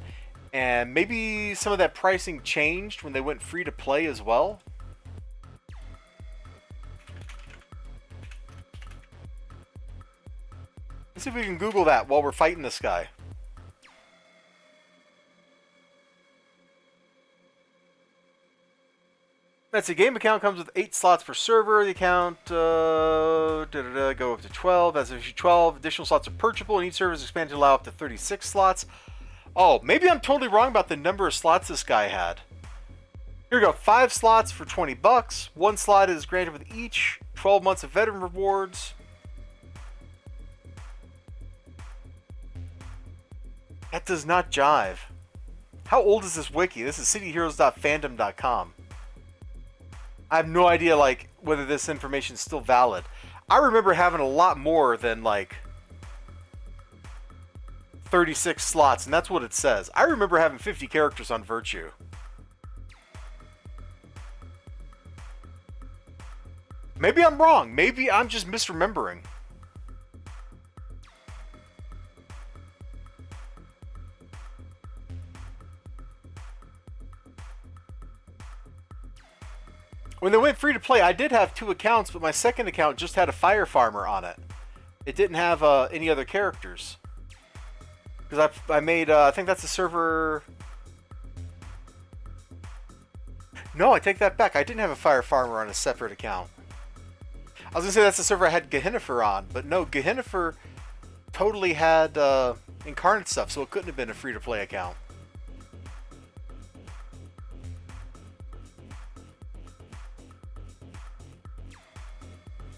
And maybe some of that pricing changed when they went free to play as well. Let's see if we can Google that while we're fighting this guy. That's a game account comes with 8 slots per server. The account go up to 12. As of 12, additional slots are purchasable, and each server is expanded to allow up to 36 slots. Oh, maybe I'm totally wrong about the number of slots this guy had. Here we go. 5 slots for $20. 1 slot is granted with each. 12 months of veteran rewards. That does not jive. How old is this wiki? This is cityheroes.fandom.com. I have no idea, like, whether this information is still valid. I remember having a lot more than, like, 36 slots, and that's what it says. I remember having 50 characters on Virtue. Maybe I'm wrong. Maybe I'm just misremembering. When they went free to play, I did have 2 accounts, but my second account just had a fire farmer on it. It didn't have any other characters. Because I made, I think that's a server... No, I take that back. I didn't have a fire farmer on a separate account. I was going to say that's the server I had Gehennifer on, but no, Gehennifer totally had incarnate stuff, so it couldn't have been a free-to-play account.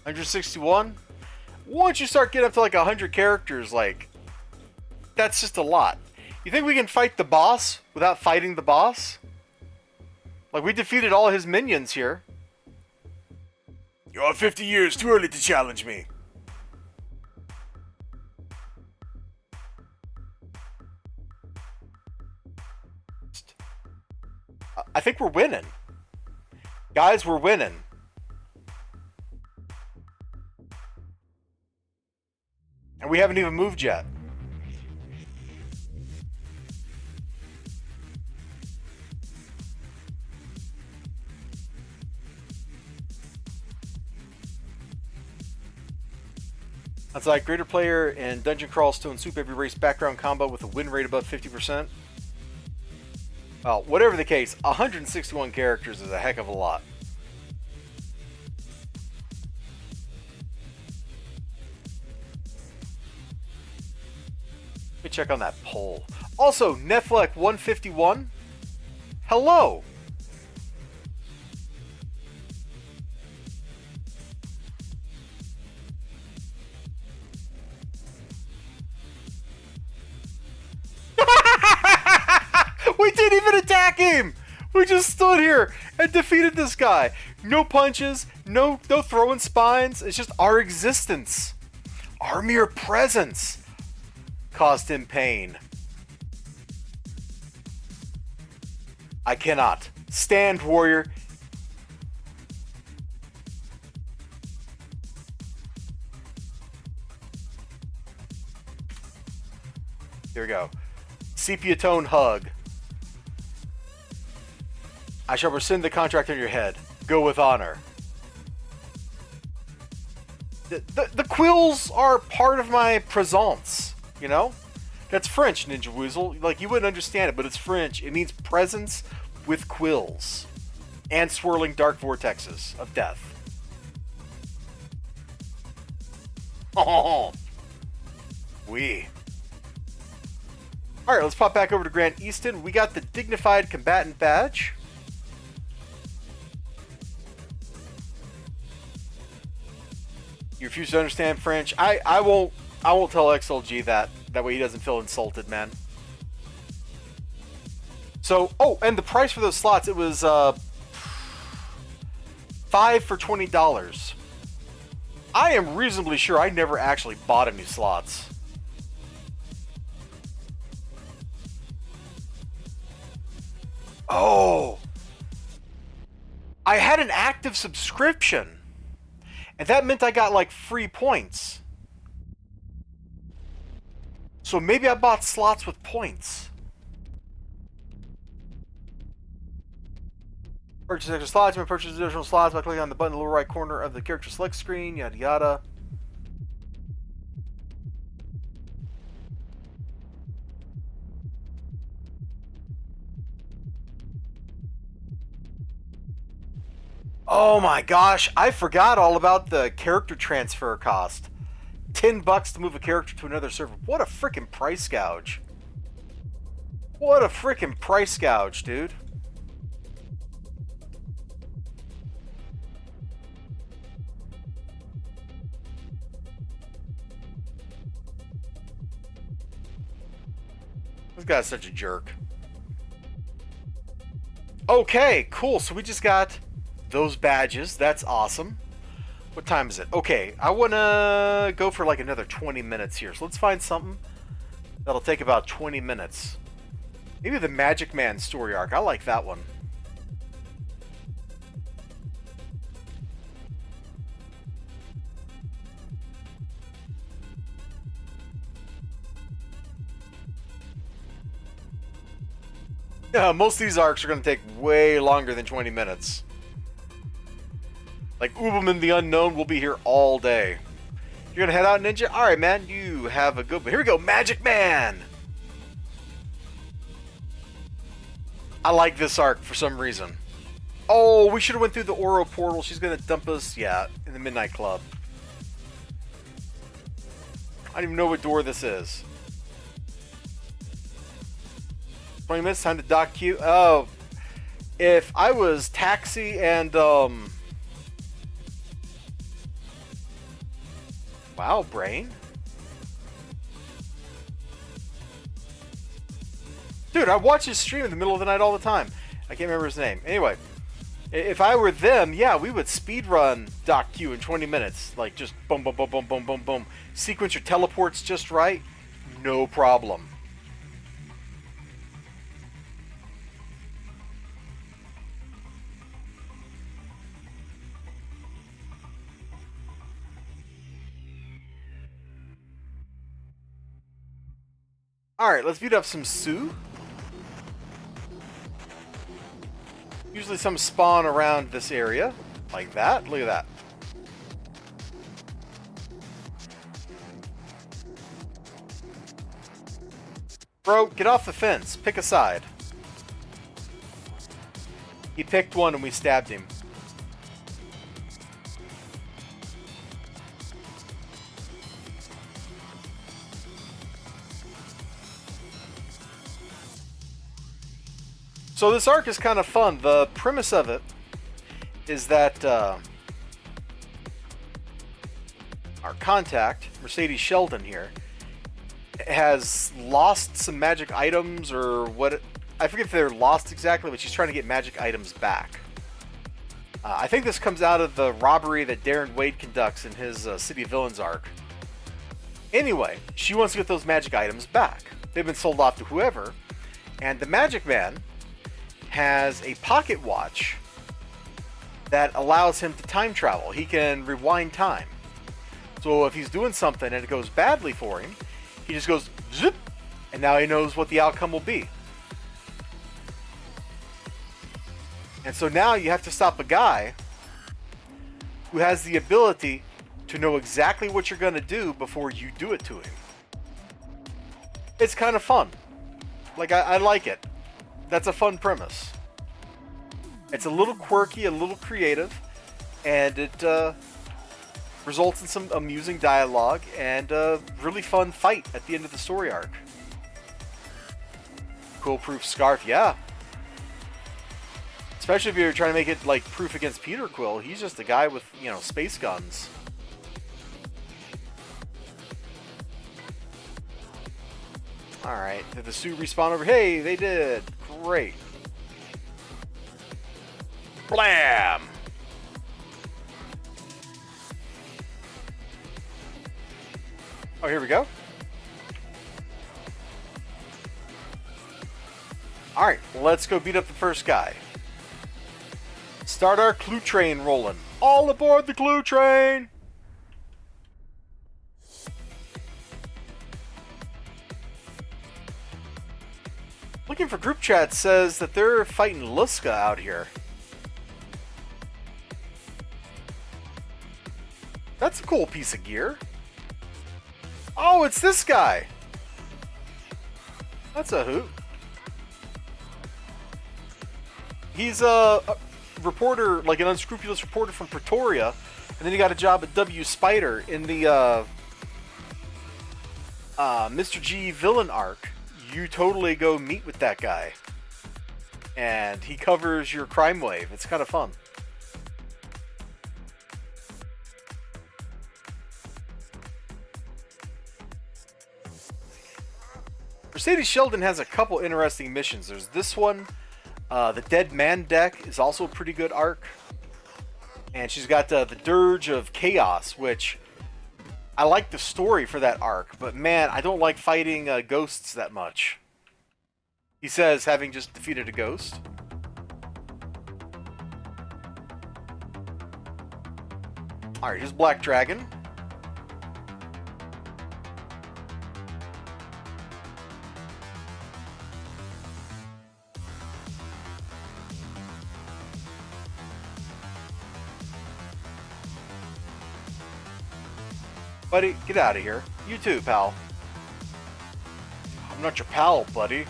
$161? Once you start getting up to like 100 characters, like, that's just a lot. You think we can fight the boss without fighting the boss? Like, we defeated all his minions here. You're 50 years too early to challenge me. I think we're winning. Guys, we're winning. And we haven't even moved yet. That's like greater player and dungeon crawl stone soup every race background combo with a win rate above 50%. Well, whatever the case, 161 characters is a heck of a lot. Let me check on that poll. Also, Netflix 151. Hello. We didn't even attack him. We just stood here and defeated this guy. No punches, no throwing spines. It's just our existence. Our mere presence caused him pain. I cannot. Stand, warrior. Here we go. Sepia tone hug. I shall rescind the contract on your head. Go with honor. The quills are part of my presence, you know? That's French, Ninja Woozle. Like, you wouldn't understand it, but it's French. It means presence with quills. And swirling dark vortexes of death. Oh! Oui. Alright, let's pop back over to Grant Easton. We got the Dignified Combatant Badge. You refuse to understand French. I won't tell XLG that That way he doesn't feel insulted, man. So, oh, and the price for those slots, it was 5 for $20. I am reasonably sure I never actually bought any slots. Oh, I had an active subscription, and that meant I got like free points. So maybe I bought slots with points. Purchase extra slots. You may purchase additional slots by clicking on the button in the lower right corner of the character select screen. Yada yada. Oh my gosh, I forgot all about the character transfer cost. $10 to move a character to another server. What a freaking price gouge. What a freaking price gouge, dude. This guy's such a jerk. Okay, cool. So we just got those badges. That's awesome. What time is it? Okay, I want to go for like another 20 minutes here. So let's find something that'll take about 20 minutes. Maybe the Magic Man story arc. I like that one. Yeah, most of these arcs are going to take way longer than 20 minutes. Like Uberman the Unknown will be here all day. You're going to head out, Ninja? Alright, man. You have a good one. Here we go. Magic Man! I like this arc for some reason. Oh, we should have went through the Oro portal. She's going to dump us, yeah, in the Midnight Club. I don't even know what door this is. 20 minutes, time to dock queue. Oh, if I was Taxi and, wow, Brain. Dude, I watch his stream in the middle of the night all the time. I can't remember his name. Anyway, if I were them, yeah, we would speedrun dock queue in 20 minutes. Like, just boom, boom, boom, boom, boom, boom, boom. Sequence your teleports just right. No problem. Alright, let's beat up some Sue. Usually some spawn around this area. Like that. Look at that. Bro, get off the fence. Pick a side. He picked one and we stabbed him. So this arc is kind of fun. The premise of it is that our contact, Mercedes Sheldon here, has lost some magic items or what... I forget if they're lost exactly, but she's trying to get magic items back. I think this comes out of the robbery that Darren Wade conducts in his City of Villains arc. Anyway, she wants to get those magic items back. They've been sold off to whoever, and the Magic Man has a pocket watch that allows him to time travel. He can rewind time. So if he's doing something and it goes badly for him, he just goes zip, and now he knows what the outcome will be. And so now you have to stop a guy who has the ability to know exactly what you're going to do before you do it to him. It's kind of fun. Like, I like it. That's a fun premise. It's a little quirky, a little creative, and it results in some amusing dialogue and a really fun fight at the end of the story arc. Cool proof scarf, yeah. Especially if you're trying to make it like proof against Peter Quill. He's just a guy with, you know, space guns. Alright, did the Sioux respawn over? Hey, they did. Great. Blam! Oh, here we go. Alright, let's go beat up the first guy. Start our clue train rolling. All aboard the clue train! Looking for group chat says that they're fighting Luska out here. That's a cool piece of gear. Oh, it's this guy. That's a hoot. He's a reporter, like an unscrupulous reporter from Pretoria, and then he got a job at W Spider in the Mr. G villain arc. You totally go meet with that guy, and he covers your crime wave. It's kind of fun. Mercedes Sheldon has a couple interesting missions. There's this one. The Dead Man deck is also a pretty good arc. And she's got the Dirge of Chaos, which I like the story for that arc. But man, I don't like fighting ghosts that much. He says, having just defeated a ghost. Alright, here's Black Dragon. Buddy, get out of here. You too, pal. I'm not your pal, buddy.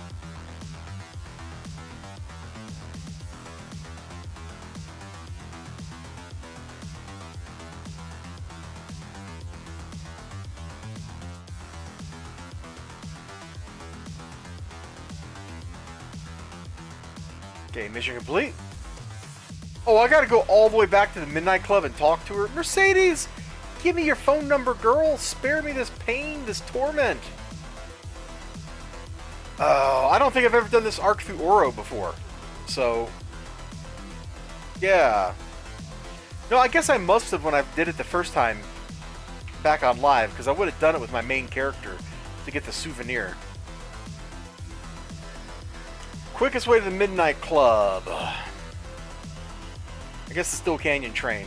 Okay, mission complete. Oh, I gotta go all the way back to the Midnight Club and talk to her. Mercedes! Give me your phone number, girl. Spare me this pain, this torment. Oh, I don't think I've ever done this arc through Oro before. So, yeah. No, I guess I must have when I did it the first time back on live, because I would have done it with my main character to get the souvenir. Quickest way to the Midnight Club. I guess the Still Canyon train.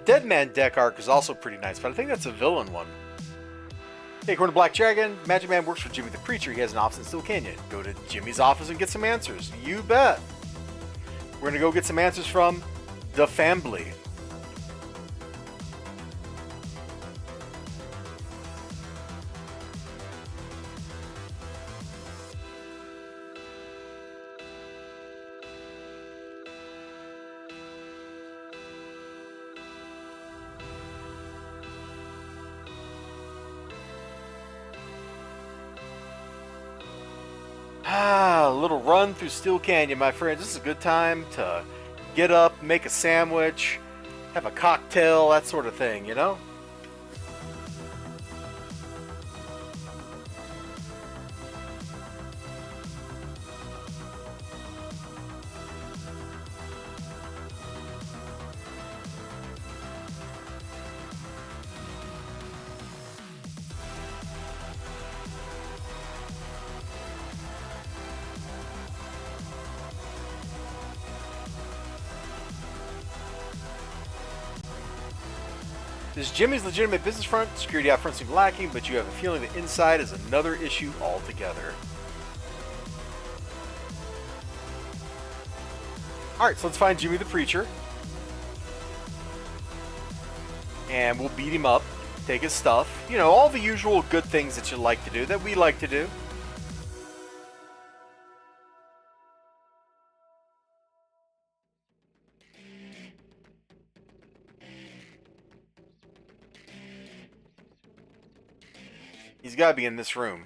Dead Man deck arc is also pretty nice, but I think that's a villain one. Hey, according to Black Dragon, Magic Man works for Jimmy the Preacher. He has an office in Still Canyon. Go to Jimmy's office and get some answers. You bet. We're going to go get some answers from the family. A little run through Still Canyon, my friends. This is a good time to get up, make a sandwich, have a cocktail, that sort of thing, you know? This is Jimmy's legitimate business front. Security out front seems lacking, but you have a feeling that inside is another issue altogether. Alright, so let's find Jimmy the Preacher. And we'll beat him up, take his stuff. You know, all the usual good things that you like to do, that we like to do. He's got to be in this room.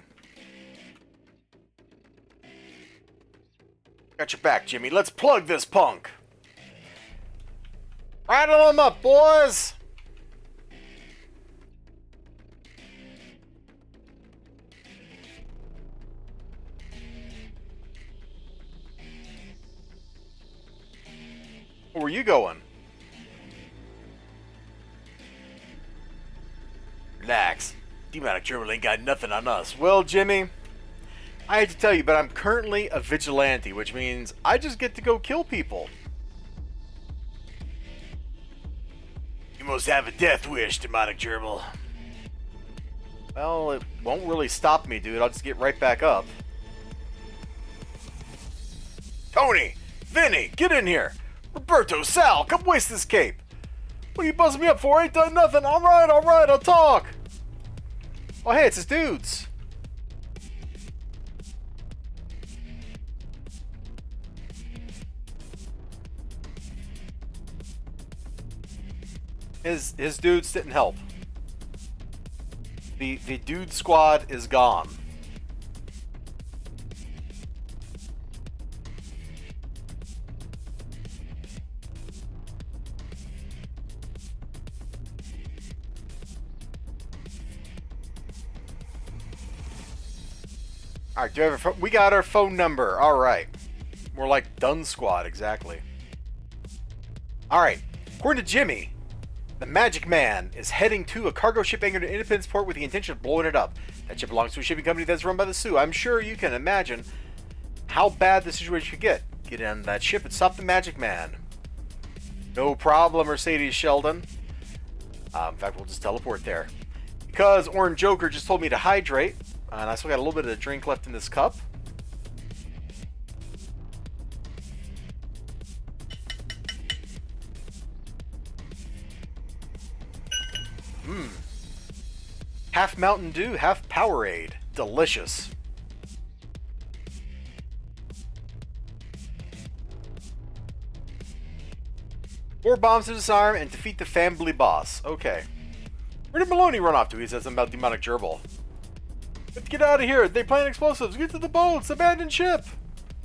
Got your back, Jimmy. Let's plug this punk. Rattle him up, boys. Where were you going? Relax. Demonic Gerbil ain't got nothing on us. Well, Jimmy, I hate to tell you, but I'm currently a vigilante, which means I just get to go kill people. You must have a death wish, Demonic Gerbil. Well, it won't really stop me, dude. I'll just get right back up. Tony! Vinny! Get in here! Roberto! Sal! Come waste this cape! What are you buzzing me up for? I ain't done nothing! Alright, I'll talk! Oh, hey, it's his dudes! His dudes didn't help. The dude squad is gone. Alright, do you have we got our phone number. Alright. More like Dun Squad, exactly. Alright. According to Jimmy, the Magic Man is heading to a cargo ship anchored in Independence Port with the intention of blowing it up. That ship belongs to a shipping company that's run by the Sioux. I'm sure you can imagine how bad the situation could get. Get on that ship and stop the Magic Man. No problem, Mercedes Sheldon. In fact, we'll just teleport there. Because Orange Joker just told me to hydrate, and I still got a little bit of drink left in this cup. Half Mountain Dew, half Powerade. Delicious. Four bombs to disarm and defeat the family boss. Okay. Where did Maloney run off to? He says something about Demonic Gerbil. Let's get out of here. They plant explosives. Get to the boats. Abandoned ship.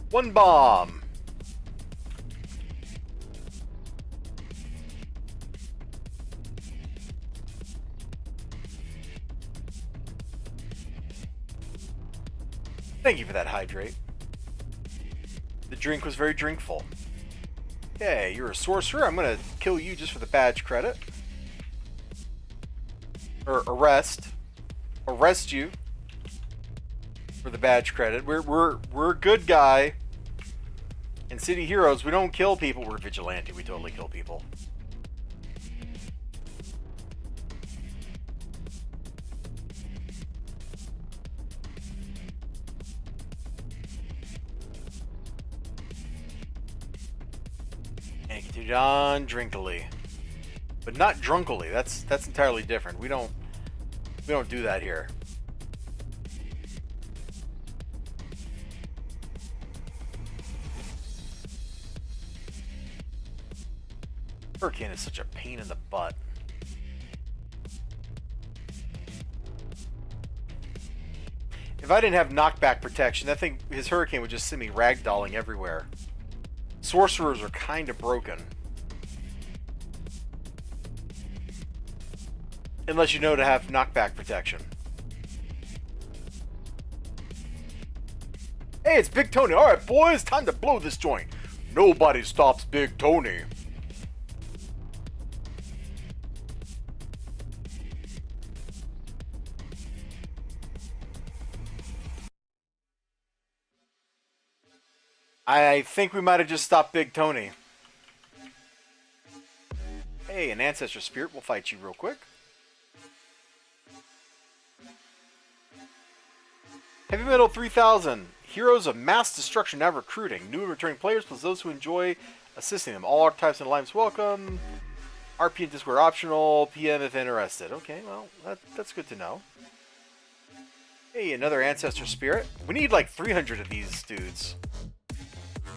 One bomb. Thank you for that hydrate. The drink was very drinkful. Okay, you're a sorcerer. I'm gonna kill you just for the badge credit. Or arrest. Arrest you for the badge credit. We're a good guy. In City Heroes, we don't kill people. We're vigilante. We totally kill people. And continue on drinkily, but not drunkily. That's entirely different. We don't do that here. Hurricane is such a pain in the butt. If I didn't have knockback protection, I think his Hurricane would just send me ragdolling everywhere. Sorcerers are kind of broken. Unless you know to have knockback protection. Hey, it's Big Tony. Alright, boys, time to blow this joint. Nobody stops Big Tony. I think we might have just stopped Big Tony. Hey, an Ancestor Spirit will fight you real quick. Heavy Metal 3000. Heroes of Mass Destruction now recruiting. New and returning players plus those who enjoy Assisting them. All archetypes and alliance welcome. RP and Discord optional. PM if interested. Okay, well, that's good to know. Hey, another Ancestor Spirit. We need like 300 of these dudes. Is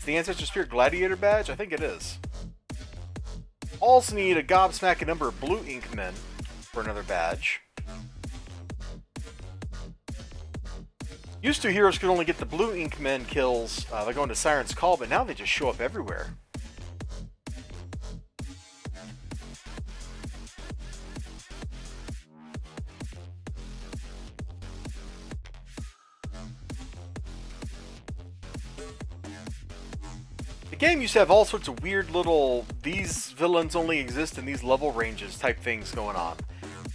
the Ancestor Spirit Gladiator badge? I think it is. Also need a gobsmacking number of blue ink men for another badge. Used to, heroes could only get the blue ink men kills by going to Siren's Call, but now they just show up everywhere. The game used to have all sorts of weird little, these villains only exist in these level ranges type things going on.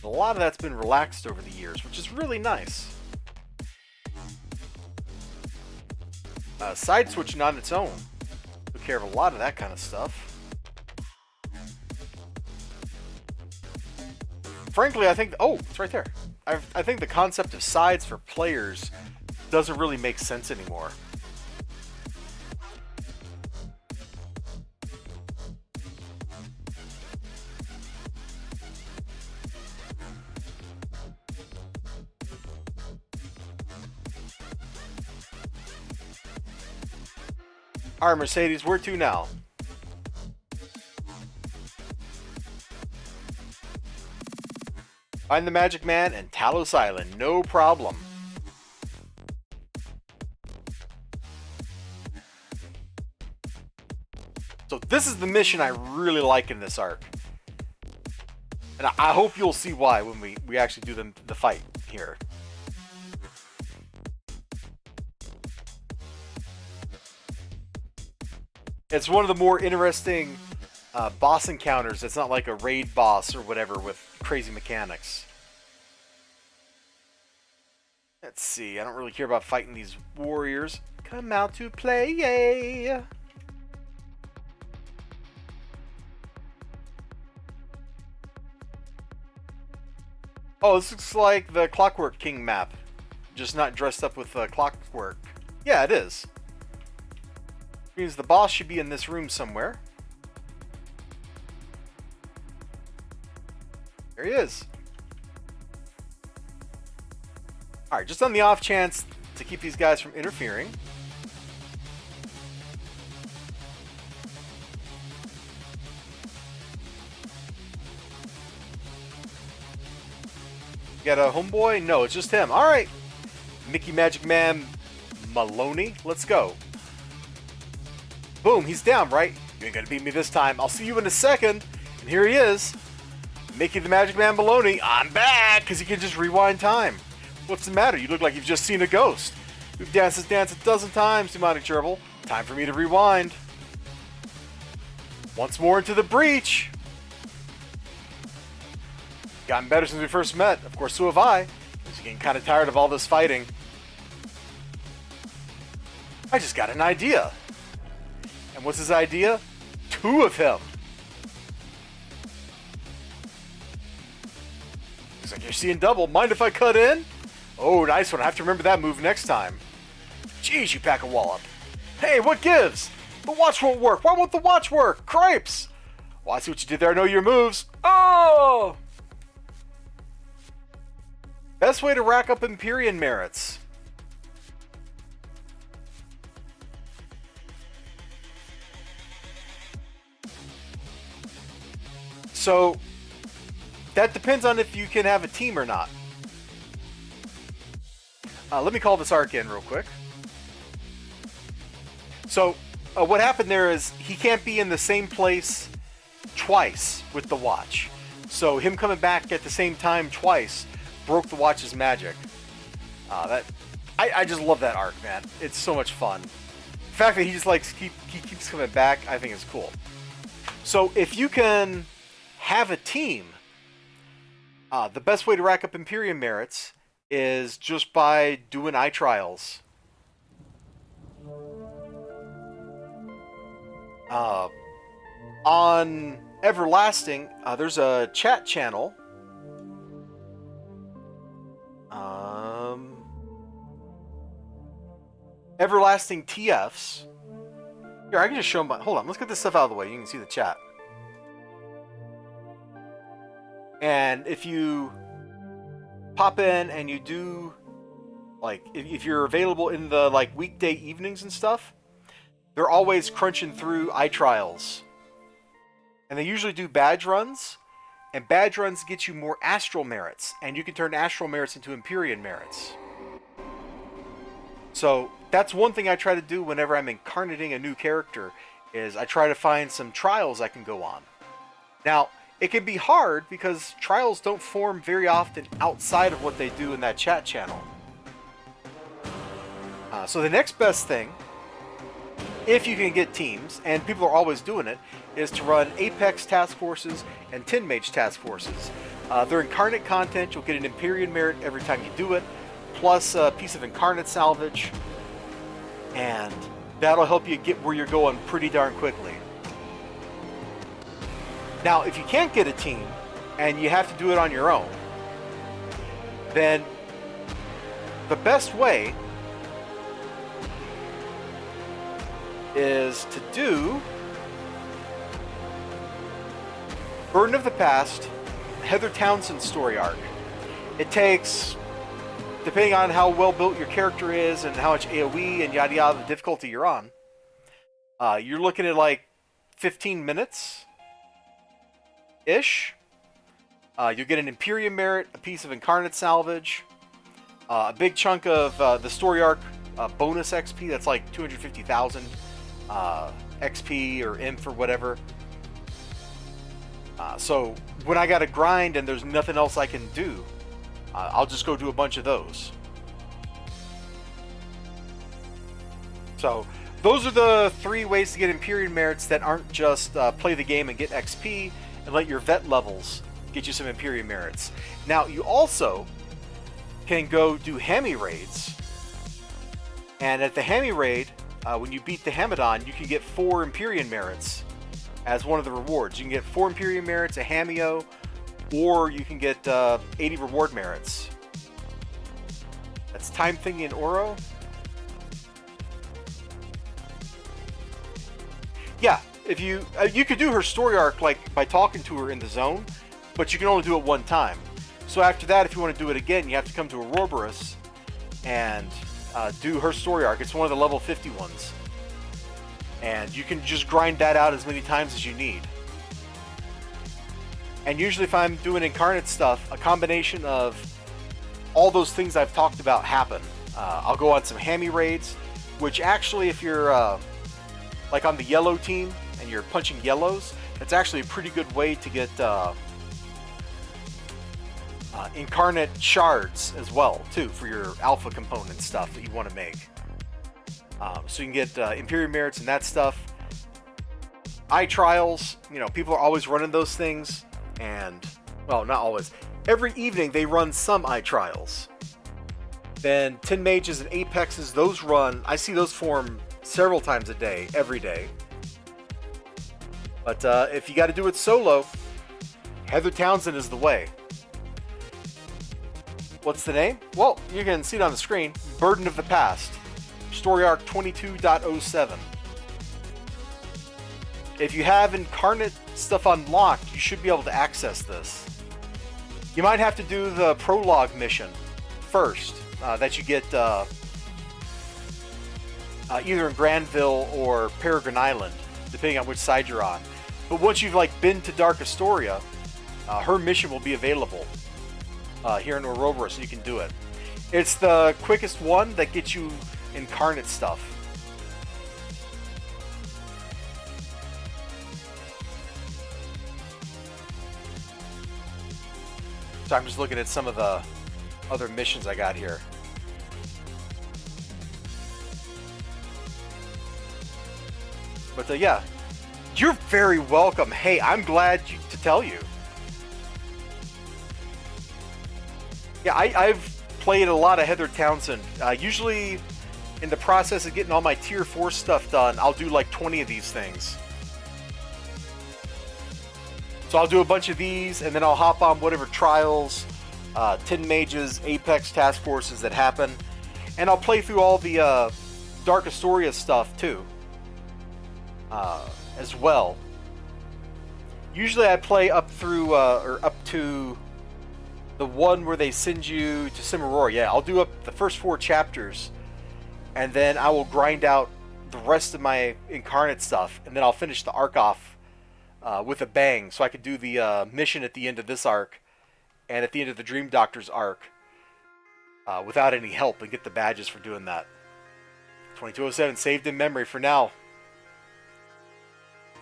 A lot of that's been relaxed over the years, which is really nice. Side switching on its own took care of a lot of that kind of stuff. Frankly, I think... Oh, it's right there. I think the concept of sides for players doesn't really make sense anymore. Alright, Mercedes, where to now? Find the Magic Man and Talos Island, no problem. So this is the mission I really like in this arc. And I hope you'll see why when we actually do the fight here. It's one of the more interesting boss encounters. It's not like a raid boss or whatever with crazy mechanics. Let's see. I don't really care about fighting these warriors. Come out to play, yay! Oh, this looks like the Clockwork King map. Just not dressed up with clockwork. Yeah, it is. Means the boss should be in this room somewhere. There he is. Alright, just on the off chance to keep these guys from interfering. You got a homeboy? No, it's just him. Alright. Mickey Magic Man Maloney. Let's go. Boom, he's down, right? You ain't gonna beat me this time. I'll see you in a second. And here he is. Mickey the Magic Man Baloney. I'm back! Because he can just rewind time. What's the matter? You look like you've just seen a ghost. We've danced this dance a dozen times, demonic gerbil. Time for me to rewind. Once more into the breach. Gotten better since we first met. Of course, so have I. Because you're getting kind of tired of all this fighting. I just got an idea. And what's his idea? 2 of him. Looks like you're seeing double. Mind if I cut in? Oh, nice one. I have to remember that move next time. Jeez, you pack a wallop. Hey, what gives? The watch won't work. Why won't the watch work? Cripes! Well, I see what you did there. I know your moves. Oh! Best way to rack up Empyrean merits. So, that depends on if you can have a team or not. Let me call this arc in real quick. So, what happened there is he can't be in the same place twice with the watch. So, him coming back at the same time twice broke the watch's magic. I just love that arc, man. It's so much fun. The fact that he just he keeps coming back, I think is cool. So, if you can have a team, the best way to rack up Empyrean merits is just by doing eye trials. On Everlasting, there's a chat channel. everlasting TFs. Here, I can just show my... Hold on, let's get this stuff out of the way. You can see the chat. And if you pop in and you do, like, if you're available in the, like, weekday evenings and stuff, they're always crunching through iTrials. And they usually do badge runs, and badge runs get you more astral merits, and you can turn astral merits into Empyrean merits. So that's one thing I try to do whenever I'm incarnating a new character, is I try to find some trials I can go on. Now, it can be hard because trials don't form very often outside of what they do in that chat channel. So the next best thing, if you can get teams, and people are always doing it, is to run Apex task forces and Tin Mage task forces. They're incarnate content. You'll get an Empyrean merit every time you do it, plus a piece of incarnate salvage, and that'll help you get where you're going pretty darn quickly. Now, if you can't get a team, and you have to do it on your own, then the best way is to do Burden of the Past, Heather Townsend's story arc. It takes, depending on how well built your character is and how much AoE and yada yada the difficulty you're on, you're looking at like 15 minutes ish. You'll get an Empyrean merit, a piece of incarnate salvage, a big chunk of the story arc bonus XP. That's like 250,000 XP or imp or whatever. So when I got to grind and there's nothing else I can do, I'll just go do a bunch of those. So those are the 3 ways to get Empyrean merits that aren't just play the game and get XP and let your vet levels get you some Empyrean merits. Now, you also can go do Hammy raids. And at the Hammy raid, when you beat the Hamadon, you can get 4 Empyrean merits as one of the rewards. You can get 4 Empyrean merits, a Hameo, or you can get 80 reward merits. That's Time Thingy and Oro. Yeah, if you could do her story arc like by talking to her in the zone, but you can only do it one time. So after that, if you want to do it again, you have to come to Ouroboros and do her story arc. It's one of the level 50 ones. And you can just grind that out as many times as you need. And usually if I'm doing incarnate stuff, a combination of all those things I've talked about happen. I'll go on some Hammy raids, which actually if you're like on the yellow team and you're punching yellows, that's actually a pretty good way to get incarnate shards as well, too, for your alpha component stuff that you want to make. So you can get Empyrean merits and that stuff. iTrials, you know, people are always running those things, and, well, not always. Every evening they run some iTrials. Then Tin Mages and Apexes, those run, I see those form several times a day, every day. But if you got to do it solo, Heather Townsend is the way. What's the name? Well, you can see it on the screen. Burden of the Past. Story Arc 22.07. If you have incarnate stuff unlocked, you should be able to access this. You might have to do the prologue mission first, that you get either in Granville or Peregrine Island, depending on which side you're on. But once you've like been to Dark Astoria, her mission will be available here in Ouroboros, so you can do it. It's the quickest one that gets you incarnate stuff. So I'm just looking at some of the other missions I got here. But yeah, you're very welcome. Hey, I'm glad to tell you. Yeah, I've played a lot of Heather Townsend. Usually, in the process of getting all my Tier 4 stuff done, I'll do like 20 of these things. So I'll do a bunch of these, and then I'll hop on whatever trials, Tin Mages, Apex task forces that happen, and I'll play through all the Dark Astoria stuff too, as well. Usually I play up through, or up to the one where they send you to Cimarroy. Yeah, I'll do up the first 4 chapters, and then I will grind out the rest of my Incarnate stuff, and then I'll finish the arc off with a bang, so I could do the mission at the end of this arc, and at the end of the Dream Doctor's arc, without any help, and get the badges for doing that. 2207 saved in memory for now.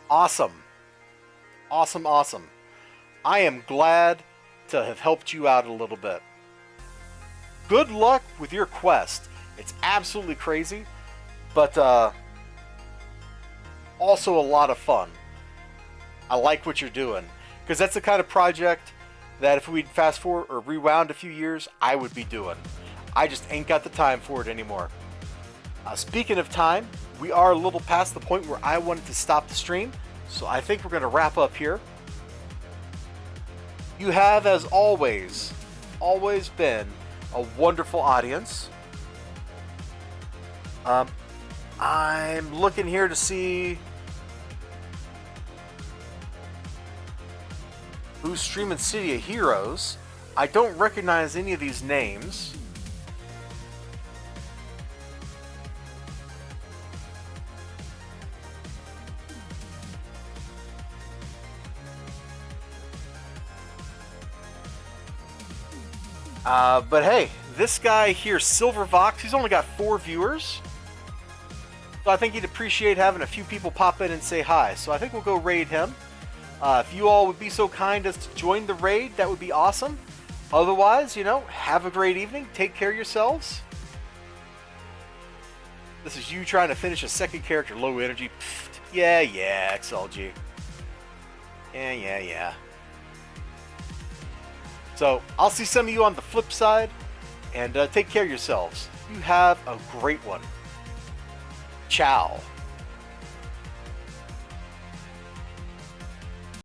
Awesome. Awesome, awesome. I am glad to have helped you out a little bit. Good luck with your quest. It's absolutely crazy, but also a lot of fun. I like what you're doing, because that's the kind of project that if we'd fast forward or rewound a few years, I would be doing. I just ain't got the time for it anymore. Speaking of time, we are a little past the point where I wanted to stop the stream, so I think we're going to wrap up here. You have, as always been a wonderful audience. I'm looking here to see who's streaming City of Heroes. I don't recognize any of these names. But hey, this guy here, Silvervox, he's only got 4 viewers. So I think he'd appreciate having a few people pop in and say hi. So I think we'll go raid him. If you all would be so kind as to join the raid, that would be awesome. Otherwise, you know, have a great evening. Take care of yourselves. This is you trying to finish a second character, low energy. Pfft. Yeah, XLG. Yeah. So, I'll see some of you on the flip side, and take care of yourselves. You have a great one. Ciao.